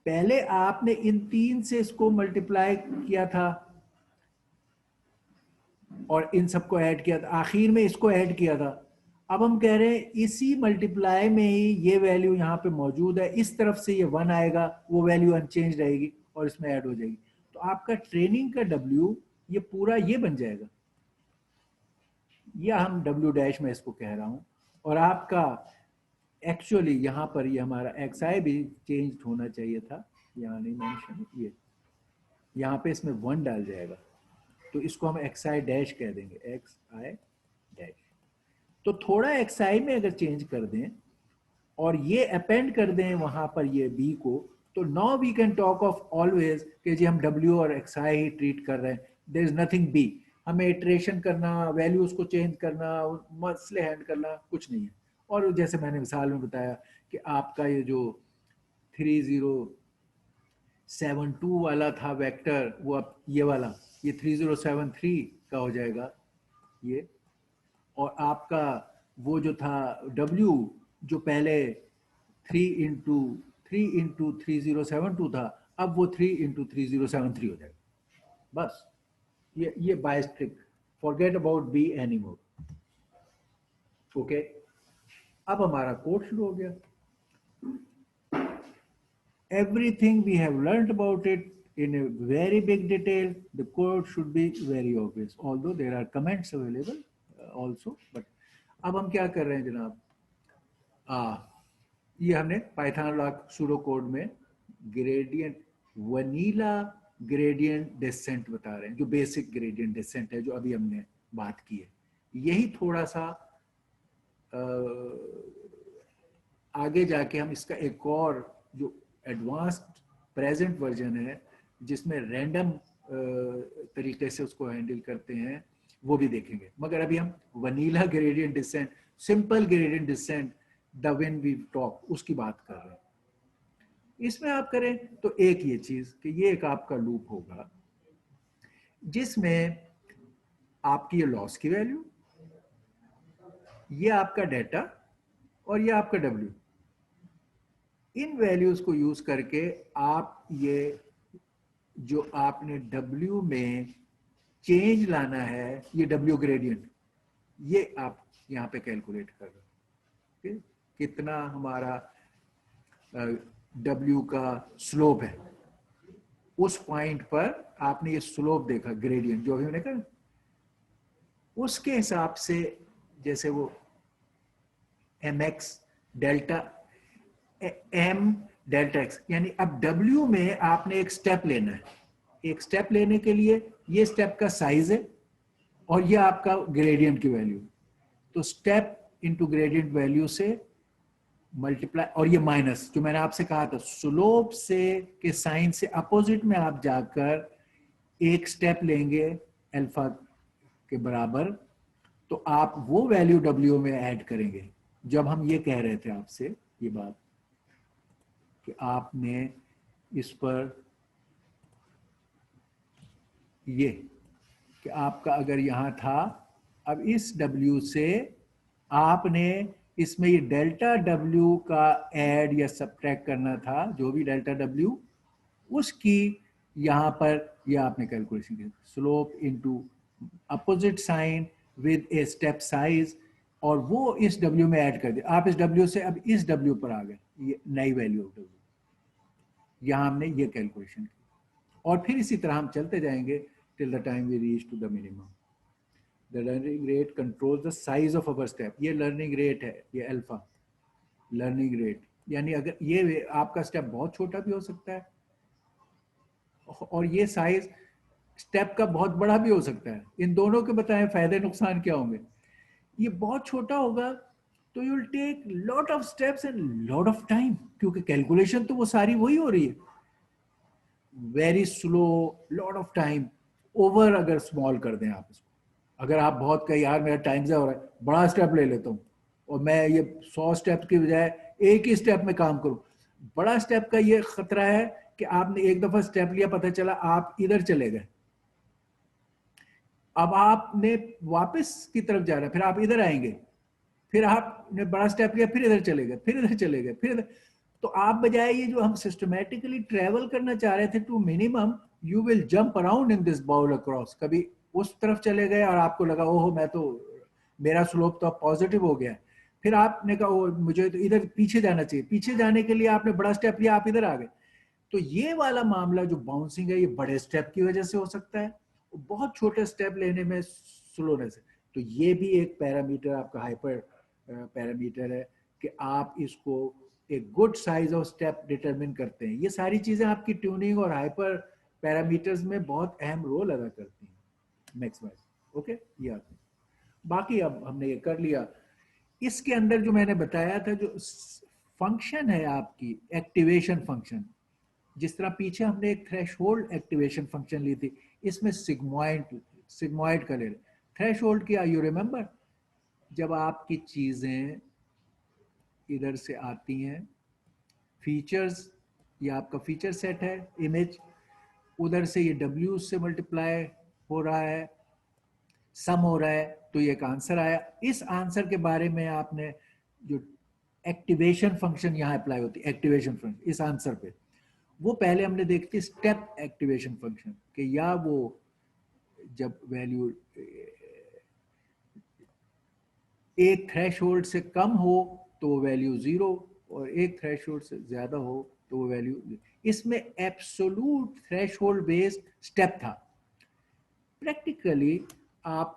पहले आपने इन 3 से इसको मल्टीप्लाई किया था और इन सबको ऐड किया था, आखिर में इसको ऐड किया था। अब हम कह रहे हैं इसी मल्टीप्लाई में ही ये वैल्यू यहाँ पे मौजूद है, इस तरफ से ये 1 आएगा, वो वैल्यू अनचेंज रहेगी और इसमें ऐड हो जाएगी। तो आपका ट्रेनिंग का W ये पूरा ये बन जाएगा, या हम W डैश में इसको कह रहा हूँ। और आपका एक्चुअली यहाँ पर ये हमारा XI भी चेंज होना चाहिए था, यहाँ नहीं मेंशन, ये यहाँ पे इसमें 1 डाल जाएगा, तो इसको हम XI डैश कह देंगे, XI डैश। तो थोड़ा XI में अगर चेंज कर दें और ये अपेंड कर दें वहां पर ये B को, तो now we can talk of always कि जी हम W और XI ही ट्रीट कर रहे हैं, देयर इज नथिंग B। हमें इटरेशन करना, वैल्यूज को चेंज करना, मसले हैंड करना कुछ नहीं है। और जैसे मैंने मिसाल में बताया कि आपका ये जो 3072 वाला था वेक्टर, वो अब ये वाला ये 3073 का हो जाएगा ये। और आपका वो जो था W जो पहले 3 इंटू 3072 था, अब वो 3 इंटू 3073 हो जाएगा। बस ये bias trick, forget about B anymore. Okay, अब हमारा कोड शुरू हो गया। Everything we have learned about it in a very big detail. The code should be very obvious, although there are comments available also. But अब हम क्या कर रहे हैं जनाब, ये हमने पाइथन लॉक सूडो कोड में ग्रेडियंट, वनीला ग्रेडियंट डिसेंट बता रहे हैं, जो बेसिक ग्रेडियंट डिसेंट है जो अभी हमने बात की है। यही थोड़ा सा आगे जाके हम इसका एक और जो एडवांस्ड प्रेजेंट वर्जन है जिसमें रैंडम तरीके से उसको हैंडल करते हैं, वो भी देखेंगे। मगर अभी हम vanilla gradient descent, simple gradient descent, the when we talk, उसकी बात कर रहे हैं। इसमें आप करें तो एक ये चीज कि ये एक आपका लूप होगा जिसमें आपकी ये लॉस की वैल्यू, ये आपका डेटा और ये आपका W, इन वैल्यूज को यूज करके आप ये जो आपने W में चेंज लाना है, ये W ग्रेडियंट, ये आप यहां पे कैलकुलेट कर रहे हैं। कितना हमारा W का स्लोप है, उस पॉइंट पर आपने ये स्लोप देखा, ग्रेडियंट जो अभी मैंने कहा, उसके हिसाब से जैसे वो mx delta m delta x, यानी अब W में आपने एक स्टेप लेना है। एक स्टेप लेने के लिए ये स्टेप का साइज है और ये आपका ग्रेडियंट की वैल्यू, तो स्टेप इनटू ग्रेडियंट वैल्यू से मल्टीप्लाई, और ये माइनस जो मैंने आपसे कहा था, स्लोप से के साइन से अपोजिट में आप जाकर एक स्टेप लेंगे अल्फा के बराबर, तो आप वो वैल्यू W में ऐड करेंगे। जब हम ये कह रहे थे आपसे ये बात कि आपने इस पर ये कि आपका अगर यहां था, अब इस W से आपने इसमें ये डेल्टा W का ऐड या सब्ट्रैक्ट करना था, जो भी डेल्टा W, उसकी यहां पर ये आपने कैलकुलेशन की, slope into opposite sign with a step size, और वो इस W में ऐड कर दिया। आप इस W से अब इस W पर आ गए, ये नई वैल्यू ऑफ W, यहां हमने ये कैलकुलेशन की। और फिर इसी तरह हम चलते जाएंगे till the time we reach to the minimum. The learning rate controls the size of our step. ये learning rate है, ये अल्फा learning rate, यानी अगर ये आपका स्टेप बहुत छोटा भी हो सकता है और ये साइज स्टेप का बहुत बड़ा भी हो सकता है। इन दोनों के बताएं फायदे नुकसान क्या होंगे। ये बहुत छोटा होगा तो you will take lot of steps and lot of time, क्योंकि कैलकुलेशन तो वो सारी वही हो रही है। Very slow, lot of time. Over अगर स्मॉल कर दें आप इसको, अगर आप बहुत कहीं यार मेरा टाइम ज़्यादा हो रहा है, बड़ा स्टेप ले लेता हूँ और मैं ये 100 स्टेप की बजाय एक ही स्टेप में काम करूँ। बड़ा स्टेप का ये खतरा है कि आपने एक दफा स्टेप लिया, पता चला आप इधर चले गए, अब आपने वापस की तरफ जा रहे हैं, फिर आप इधर आएंगे, फिर आपने बड़ा स्टेप लिया, फिर इधर चले गए, फिर इधर चले गए, फिर इधर, तो आप बजाय ये जो हम सिस्टमेटिकली ट्रेवल करना चाह रहे थे to minimum, you will jump around in this bowl across, कभी उस तरफ चले गए और आपको लगा ओहो मैं तो, मेरा स्लोप तो अब पॉजिटिव हो गया, फिर आपने कहा ओ मुझे तो इधर पीछे जाना चाहिए, पीछे जाने के लिए आपने बड़ा स्टेप लिया, आप इधर आ गए। तो ये वाला मामला जो बाउंसिंग है ये बड़े स्टेप की वजह से हो सकता है, बहुत छोटे स्टेप लेने में स्लोनेस है। तो ये भी एक पैरामीटर आपका हाइपर पैरामीटर है कि आप इसको एक good size of step determine करते हैं। ये सारी चीजें आपकी ट्यूनिंग और हाइपर पैरामीटर्स में बहुत अहम रोल अदा करती हैं मैक्सिमाइज। ओके, ये आते हैं। बाकी अब हमने ये कर लिया। इसके अंदर जो मैंने बताया था, जो फंक्शन है आपकी एक्टिवेशन फंक्शन, जिस तरह पीछे हमने एक थ्रेशोल्ड एक्टिवेशन फंक्शन ली थी, इसमें सिग्मॉइड का ले लें। थ्रेशोल्ड किया, यू रिमेंबर, जब आपकी चीजें इधर से आती हैं, फीचर्स, ये आपका फीचर सेट है इमेज, उधर से ये W से मल्टीप्लाई हो रहा है, सम हो रहा है, तो ये एक आंसर आया। इस आंसर के बारे में आपने जो एक्टिवेशन फंक्शन यहाँ अप्लाई होती है, एक्टिवेशन फंक्शन इस आंसर पे, वो पहले हमने देखी स्टेप एक्टिवेशन फंक्शन कि या वो जब वैल्यू एक थ्रेशोल्ड से कम हो तो वो वैल्यू 0, और एक थ्रेशोल्ड से ज्यादा हो तो वो वैल्यू, इसमें एब्सोल्यूट थ्रेशोल्ड बेस्ड स्टेप था। प्रैक्टिकली आप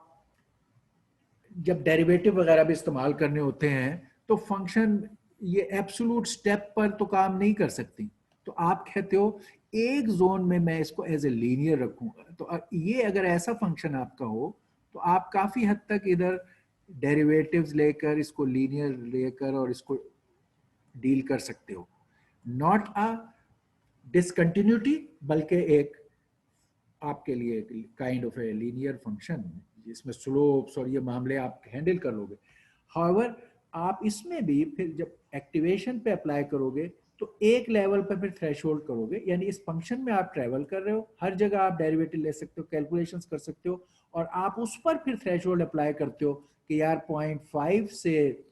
जब डेरिवेटिव वगैरह भी इस्तेमाल करने होते हैं तो फंक्शन ये एब्सोल्यूट स्टेप पर तो काम नहीं कर सकती, तो आप कहते हो एक जोन में मैं इसको एज ए लीनियर रखूंगा। तो ये अगर ऐसा फंक्शन आपका हो तो आप काफी हद तक इधर डेरिवेटिव्स लेकर, इसको लीनियर लेकर और इसको डील कर सकते हो। नॉट अ डिसकंटिन्यूटी, बल्कि एक आपके लिए kind of a linear function जिसमें स्लोप्स और ये मामले आप हैंडल कर लोगे। हाउएवर आप इसमें भी फिर जब एक्टिवेशन पे अप्लाई करोगे तो एक लेवल पर फिर थ्रेशोल्ड करोगे, यानी इस फंक्शन में आप ट्रेवल कर रहे हो, हर जगह आप डेरिवेटिव ले सकते हो, कैलकुलेशंस कर सकते हो, और आप उस पर फिर थ्रेशोल्ड अप्लाई करते हो कि यार 0.5 से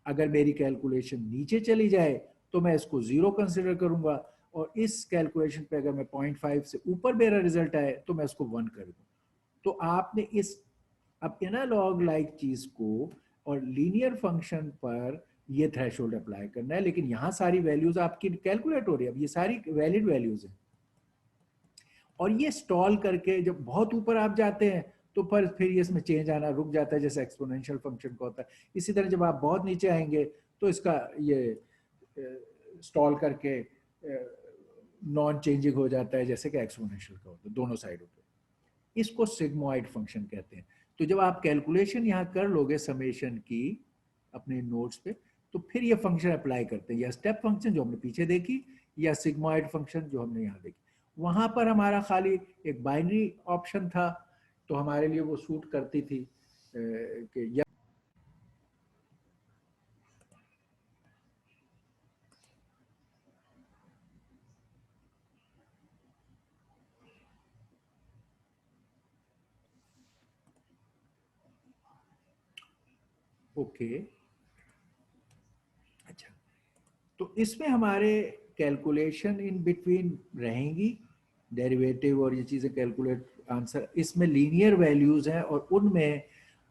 अगर मेरी कैलकुलेशन नीचे चली जाए तो मैं इसको 0 कंसिडर करूंगा, और इस कैलकुलेशन पे अगर मैं 0.5 से ऊपर मेरा रिजल्ट आए तो मैं इसको 1 कर दूं। तो आपने इस अब एनालॉग लाइक चीज को और लीनियर फंक्शन पर ये थ्रेशोल्ड अप्लाई करना है, लेकिन यहां सारी वैल्यूज आपकी कैलकुलेट हो रही है, अब ये सारी वैलिड वैल्यूज हैं। और ये स्टॉल करके जब बहुत ऊपर आप जाते हैं तो फिर ये इसमें चेंज आना रुक जाता है, जैसे एक्सपोनेंशियल फंक्शन का होता है। इसी तरह जब आप बहुत नीचे आएंगे तो इसका ये स्टॉल करके नॉन चेंजिंग हो जाता है, जैसे कि एक्सपोनेंशियल का होता है दोनों साइडों पे। इसको सिग्मोइड फंक्शन कहते हैं। तो जब आप कैलकुलेशन यहाँ कर लोगे समेशन की अपने नोट्स पे, तो फिर ये फंक्शन अप्लाई करते हैं, या स्टेप फंक्शन जो हमने पीछे देखी, या सिग्मोइड फंक्शन जो हमने यहाँ देखी। वहां पर हमारा खाली एक बाइनरी ऑप्शन था, तो हमारे लिए वो सूट करती थी कि या ओके। अच्छा, तो इसमें हमारे कैलकुलेशन इन बिटवीन रहेंगी, डेरिवेटिव और ये चीज़ें कैलकुलेट आंसर, इसमें लीनियर वैल्यूज हैं और उनमें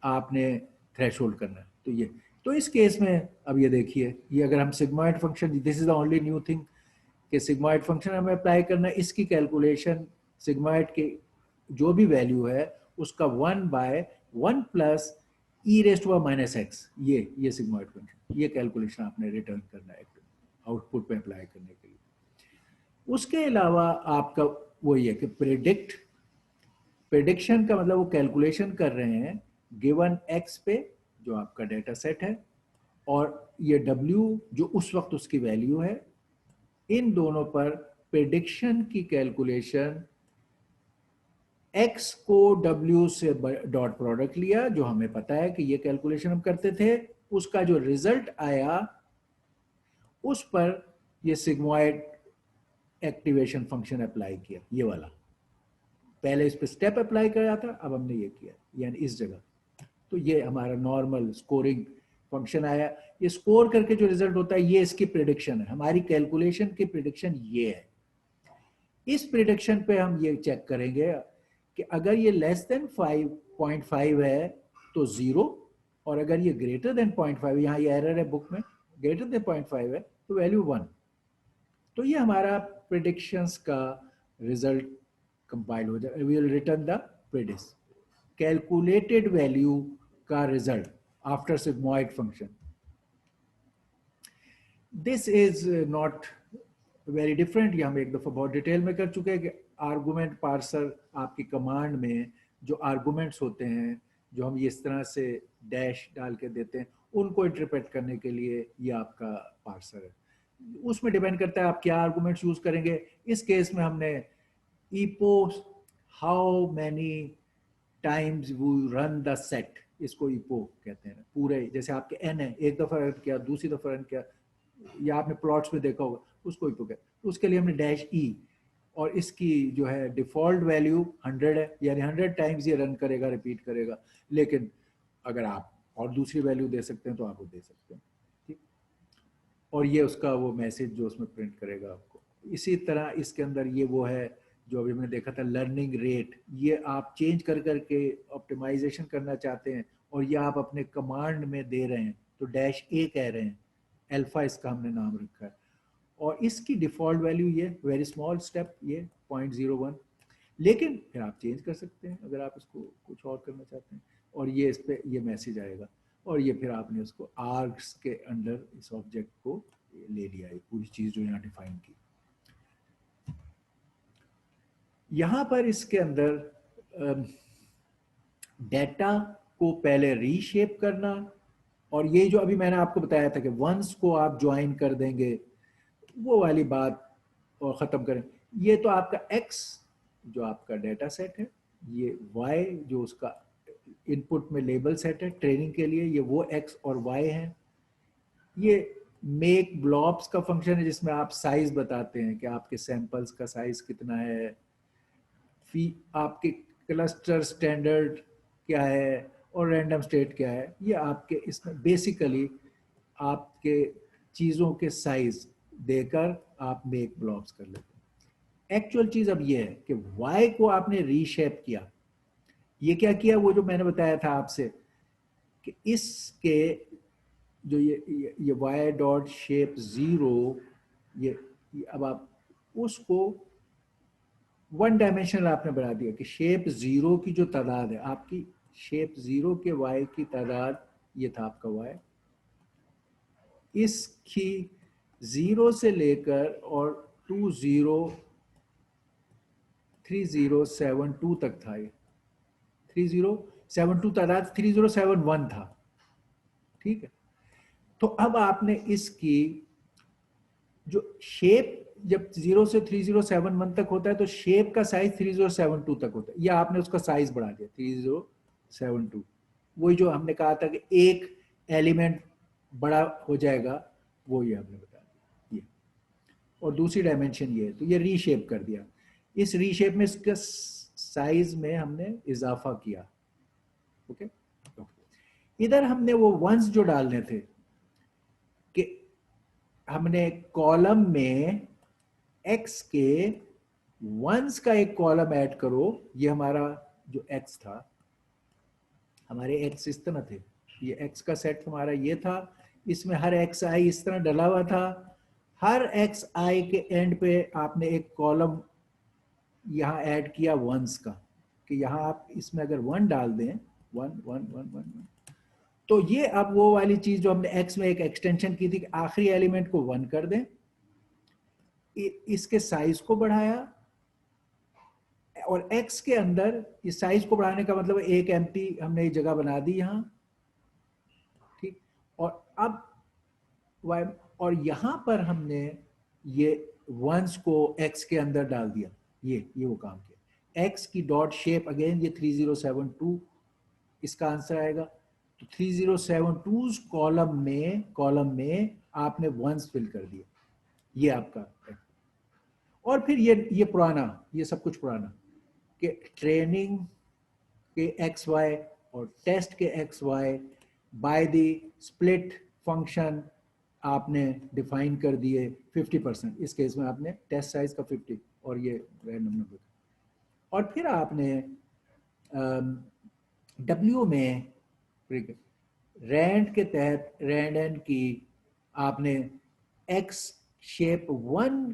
आपने थ्रेशोल्ड करना है। तो ये, तो इस केस में अब ये देखिए, ये अगर हम sigmoid function, this is the only new thing कि सिग्मॉइड फंक्शन हमें अप्लाई करना है, इसकी कैलकुलेशन सिग्मॉइड के जो भी वैल्यू है उसका 1/1 प्लस ई रेस्ट हुआ -x, ये सिग्मॉइड फंक्शन, ये कैलकुलेशन आपने रिटर्न करना है आउटपुट पे अप्लाई करने के लिए। उसके अलावा आपका वो ये कि प्रिडिक्शन का मतलब वो कैलकुलेशन कर रहे हैं गिवन x पे जो आपका डेटा सेट है, और ये w जो उस वक्त उसकी वैल्यू है, इन दोनों पर प्रिडिक्शन की कैलकुलेशन x को w से डॉट प्रोडक्ट लिया, जो हमें पता है कि ये कैलकुलेशन हम करते थे, उसका जो रिजल्ट आया उस पर ये सिग्मॉइड एक्टिवेशन फंक्शन अप्लाई किया, ये वाला। पहले इस पे स्टेप अप्लाई किया था, अब हमने ये किया, यानी इस जगह। तो ये हमारा नॉर्मल स्कोरिंग फंक्शन आया, ये स्कोर करके जो रिजल्ट होता है ये इसकी प्रिडिक्शन है, हमारी कैलकुलेशन की प्रिडिक्शन ये है। इस प्रिडिक्शन पे हम ये चेक करेंगे कि अगर ये लेस देन 5.5 है तो 0, और अगर ये ग्रेटर देन 0.5, यहाँ ये एरर है बुक में, ग्रेटर देन 0.5 है तो वैल्यू 1। तो ये हमारा प्रिडिक्शंस का रिजल्ट कंपाइल हो जाए, we will return the predicted calculated value का result after sigmoid function. This is not very different, ये हम एक दफ़ा बहुत डिटेल में कर चुके हैं कि आर्गूमेंट पार्सर आपकी कमांड में जो आर्गूमेंट्स होते हैं जो हम इस तरह से डैश डाल के देते हैं उनको इंटरप्रेट करने के लिए ये आपका पार्सर है। उसमें डिपेंड करता है आप क्या आर्गूमेंट्स यूज करेंगे। इस केस में हमने ईपो हाउ मैनी टाइम्स वो रन द सेट, इसको ईपो कहते हैं। पूरे जैसे आपके एन है, एक दफ़ा रन किया, दूसरी दफ़ा रन किया, या आपने प्लॉट्स में देखा होगा, उसको ईपो कहते हैं। उसके लिए हमने डैश ई, और इसकी जो है डिफ़ॉल्ट वैल्यू 100 है, यानी 100 टाइम्स ये रन करेगा, रिपीट करेगा। लेकिन अगर आप और दूसरी वैल्यू दे सकते हैं तो आप वो दे सकते हैं, ठीक। और ये उसका वो मैसेज जो उसमें प्रिंट करेगा आपको। इसी तरह इसके अंदर ये वो है जो अभी मैंने देखा था लर्निंग रेट, ये आप चेंज कर करके ऑप्टिमाइजेशन करना चाहते हैं और ये आप अपने कमांड में दे रहे हैं तो डैश ए कह रहे हैं, अल्फा इसका हमने नाम रखा है। और इसकी डिफ़ॉल्ट वैल्यू ये वेरी स्मॉल स्टेप, ये 0.01, लेकिन फिर आप चेंज कर सकते हैं अगर आप इसको कुछ और करना चाहते हैं। और ये इस पर ये मैसेज आएगा, और ये फिर आपने उसको आर्ग्स के अंडर इस ऑब्जेक्ट को ले लिया, ये पूरी चीज़ जो यहाँ डिफाइन की। यहाँ पर इसके अंदर डेटा को पहले रीशेप करना, और ये जो अभी मैंने आपको बताया था कि वंस को आप ज्वाइन कर देंगे, वो वाली बात और ख़त्म करें। ये तो आपका x जो आपका डेटा सेट है, ये y जो उसका इनपुट में लेबल सेट है ट्रेनिंग के लिए, ये वो x और y है। ये मेक ब्लॉब्स का फंक्शन है जिसमें आप साइज बताते हैं कि आपके सैंपल्स का साइज कितना है, फी आपके क्लस्टर स्टैंडर्ड क्या है और रैंडम स्टेट क्या है। ये आपके इसमें बेसिकली आपके चीज़ों के साइज देकर आप मेक ब्लॉक्स कर लेते हैं। एक्चुअल चीज़ अब ये है कि y को आपने रीशेप किया। ये क्या किया, वो जो मैंने बताया था आपसे कि इसके जो ये y डॉट शेप 0, ये अब आप उसको वन डायमेंशनल आपने बना दिया कि शेप 0 की जो तादाद है आपकी, शेप 0 के y की तादाद, ये था आपका y, इसकी 0 से लेकर और 3072 तक था। ये 3072 तादाद 3071 था, ठीक है। तो अब आपने इसकी जो शेप जब 0 से 3071 तक होता है तो शेप का साइज 3072 तक होता है, या आपने उसका साइज बढ़ा दिया 3072। वही जो हमने कहा था कि एक एलिमेंट बड़ा हो जाएगा, वो ये हमने बता दिया। ये और दूसरी डायमेंशन ये है, तो ये रीशेप कर दिया। इस रीशेप में इसका साइज में हमने इजाफा किया, ओके। इधर हमने वो वंस जो डालने थे कि हमने कॉलम में x के वंस का एक कॉलम ऐड करो। ये हमारा जो x था, हमारे x इस तरह थे, ये x का सेट हमारा ये था, इसमें हर xi इस तरह डला हुआ था। हर xi के एंड पे आपने एक कॉलम यहाँ ऐड किया वंस का, कि यहाँ आप इसमें अगर 1 डाल दें, 1 1 1 1 1, तो ये अब वो वाली चीज जो हमने x में एक एक्सटेंशन की थी कि आखिरी एलिमेंट को 1 कर दें, इसके साइज को बढ़ाया, और x के अंदर इस साइज को बढ़ाने का मतलब एक एम्प्टी हमने जगह बना दी यहाँ, ठीक। और अब और यहां पर हमने ये वंस को x के अंदर डाल दिया, ये वो काम किया। x की डॉट शेप अगेन ये 3072 इसका आंसर आएगा। तो 3072 कॉलम में आपने वंस फिल कर दिया, ये आपका। और फिर ये पुराना, ये सब कुछ पुराना कि ट्रेनिंग के एक्स वाई और टेस्ट के x y by the split function आपने डिफाइन कर दिए 50%, इस केस में आपने टेस्ट साइज का 50 और ये रैंडम नंबर, और फिर आपने डब्ल्यू में रैंड के तहत रैंड एन की आपने एक्स शेप 1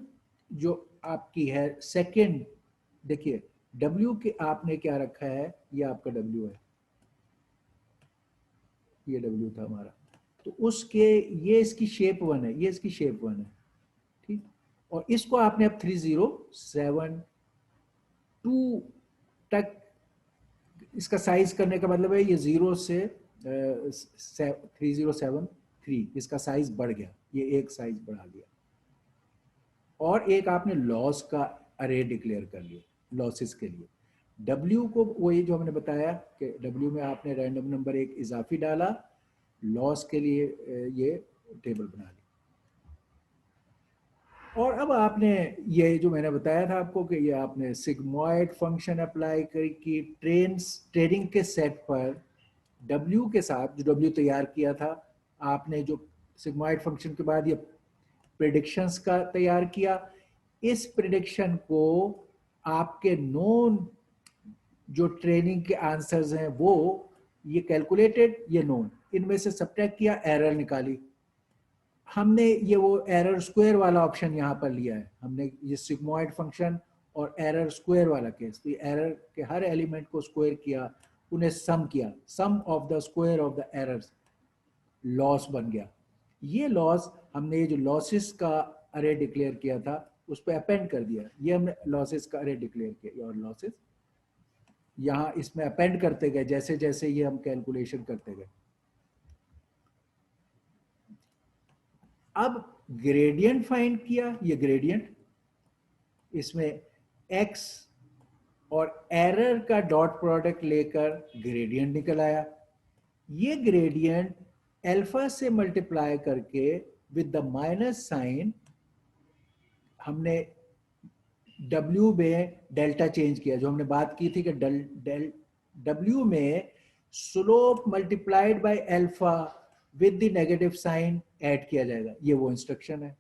जो आपकी है सेकंड, देखिए डब्ल्यू के आपने क्या रखा है, ये आपका डब्ल्यू है, ये डब्ल्यू था हमारा, तो उसके ये इसकी शेप 1 है, ये इसकी शेप 1 है, ठीक। और इसको आपने अब 3072 तक इसका साइज करने का मतलब है ये 0 से 3073, इसका साइज बढ़ गया, ये एक साइज बढ़ा दिया, और एक आपने लॉस का अरे डिक्लेयर कर लिया लॉसेस के लिए। W को वही जो हमने बताया कि W में आपने रैंडम नंबर एक इजाफी डाला, लॉस के लिए ये टेबल बना ली, और अब आपने ये जो मैंने बताया था आपको कि ये आपने सिग्मॉइड फंक्शन अप्लाई की ट्रेनिंग के सेट पर W के साथ, जो W तैयार किया था आपने, जो सिग्मॉइड फंक्शन के बाद ये प्रेडिक्शंस का तैयार किया, इस प्रेडिक्शन को आपके नोन जो ट्रेनिंग के आंसर्स हैं वो ये कैलकुलेटेड, ये नोन, इनमें से सब्ट्रैक्ट किया, एरर निकाली, हमने ये वो एरर स्क्वायर वाला ऑप्शन यहाँ पर लिया है, हमने ये सिग्मॉइड फंक्शन और एरर स्क्वायर वाला केस, तो एरर के हर एलिमेंट को स्क्वायर किया, उन्हें सम किया, sum of the square of the errors, loss बन गया। ये लॉस हमने ये जो लॉसेस का अरे डिक्लेयर किया था उस पर अपेंड कर दिया, ये हमने लॉसेस का अरे डिक्लेयर किया, और लॉसेस यहाँ इसमें अपेंड करते गए जैसे जैसे ये हम कैलकुलेशन करते गए। अब ग्रेडियंट फाइंड किया, ये ग्रेडियंट, इसमें x और एरर का डॉट प्रोडक्ट लेकर ग्रेडियंट निकल आया, ये ग्रेडियंट अल्फा से मल्टीप्लाई करके विद द माइनस साइन हमने W में डेल्टा चेंज किया, जो हमने बात की थी कि W में slope multiplied by alpha with the negative sign add किया जाएगा, ये वो इंस्ट्रक्शन है।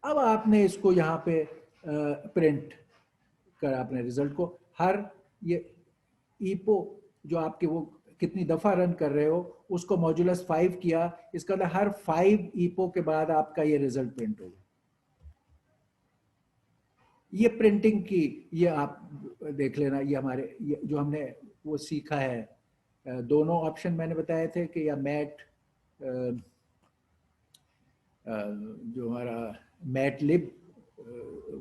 अब आपने इसको यहाँ पे प्रिंट कर, आपने रिजल्ट को हर ये ईपो जो आपके वो कितनी दफा रन कर रहे हो उसको मॉड्यूलस 5 किया, इसका मतलब हर 5 ईपो के बाद आपका ये रिजल्ट प्रिंट होगा। ये प्रिंटिंग की ये आप देख लेना, ये हमारे ये जो हमने वो सीखा है, दोनों ऑप्शन मैंने बताए थे कि या मैट जो हमारा मैट लिब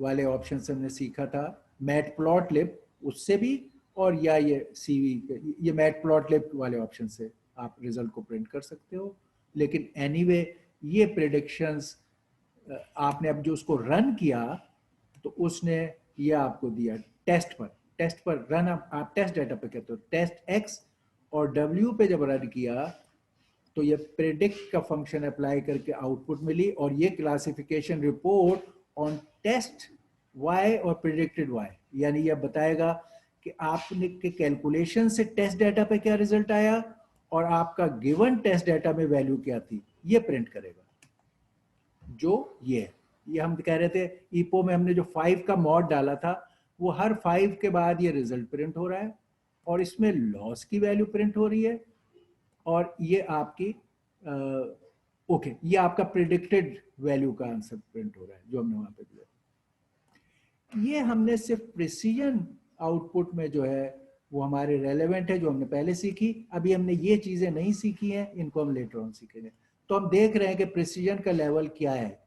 वाले ऑप्शन से हमने सीखा था, मैट प्लॉट लिब उससे भी, और या ये सीवी ये मैट प्लॉट लिब वाले ऑप्शन से आप रिजल्ट को प्रिंट कर सकते हो। लेकिन एनीवे ये प्रेडिक्शंस आपने अब जो उसको रन किया तो उसने ये आपको दिया टेस्ट पर रन, आप टेस्ट डाटा पे कहते हो, टेस्ट एक्स और डब्ल्यू पे जब रन किया तो ये प्रेडिक्ट का फंक्शन अप्लाई करके आउटपुट मिली, और ये classification report on test y और प्रिडिक्टेड वाई, यानी ये बताएगा कि आपने के कैलकुलेशन से टेस्ट डाटा पे क्या रिजल्ट आया और आपका गिवन टेस्ट डाटा में वैल्यू क्या थी, ये प्रिंट करेगा। जो ये हम कह रहे थे ईपो में हमने जो 5 का मॉड डाला था वो हर 5 के बाद ये रिजल्ट प्रिंट हो रहा है, और इसमें लॉस की वैल्यू प्रिंट हो रही है, और ये आपकी ओके ये आपका प्रिडिक्टेड वैल्यू का आंसर प्रिंट हो रहा है जो हमने वहां पे दिया। ये हमने सिर्फ प्रिसीजन आउटपुट में जो है वो हमारे रेलेवेंट है, जो हमने पहले सीखी, अभी हमने ये चीजें नहीं सीखी हैं, इनको हम लेटर ऑन सीखेंगे। तो हम देख रहे हैं कि प्रिसीजन का लेवल क्या है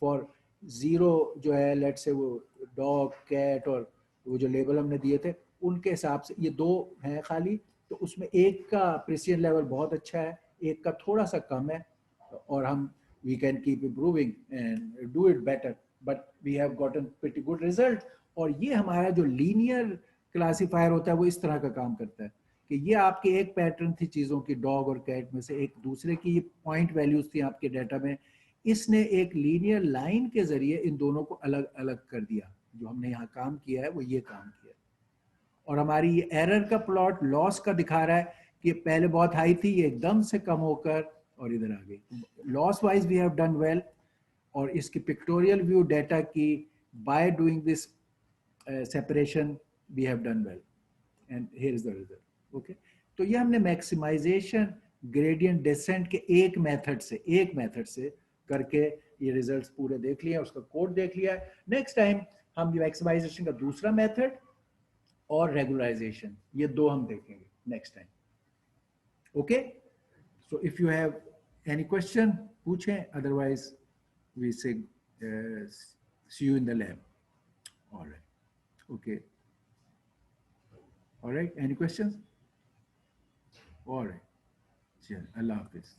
फॉर 0 जो है, लेट से वो डॉग कैट और वो जो लेबल हमने दिए थे उनके हिसाब से ये 2 हैं खाली, तो उसमें एक का प्रिसीजन लेवल बहुत अच्छा है, एक का थोड़ा सा कम है, और हम we can keep improving and do it better, but we have gotten pretty good result. और ये हमारा जो लीनियर क्लासीफायर होता है वो इस तरह का काम करता है कि ये आपके एक पैटर्न थी चीज़ों की, डॉग और कैट में से एक दूसरे की पॉइंट वैल्यूज थी आपके डाटा में, इसने एक लीनियर लाइन के जरिए इन दोनों को अलग अलग कर दिया। जो हमने यहाँ काम किया है वो ये काम किया, और हमारी ये एरर का प्लॉट लॉस का दिखा रहा है कि पहले बहुत हाई थी, ये एकदम से कम होकर और इधर आ गई. Loss wise we have done well. और इसकी पिक्टोरियल व्यू डेटा की by doing this separation we have done well. And here is the result. Okay, तो ये हमने मैक्सिमाइजेशन ग्रेडियंट डिसेंट के एक मेथड से करके ये रिजल्ट्स पूरे देख लिए, उसका कोड देख लिया है. नेक्स्ट टाइम हम मैक्सिमाइजेशन का दूसरा मेथड और रेगुलराइजेशन, ये दो हम देखेंगे next time. Okay, so if you have any question पूछें, otherwise we say see you in the lab. All right. Okay. All right. Any questions? All right. Sure. Allah Hafiz.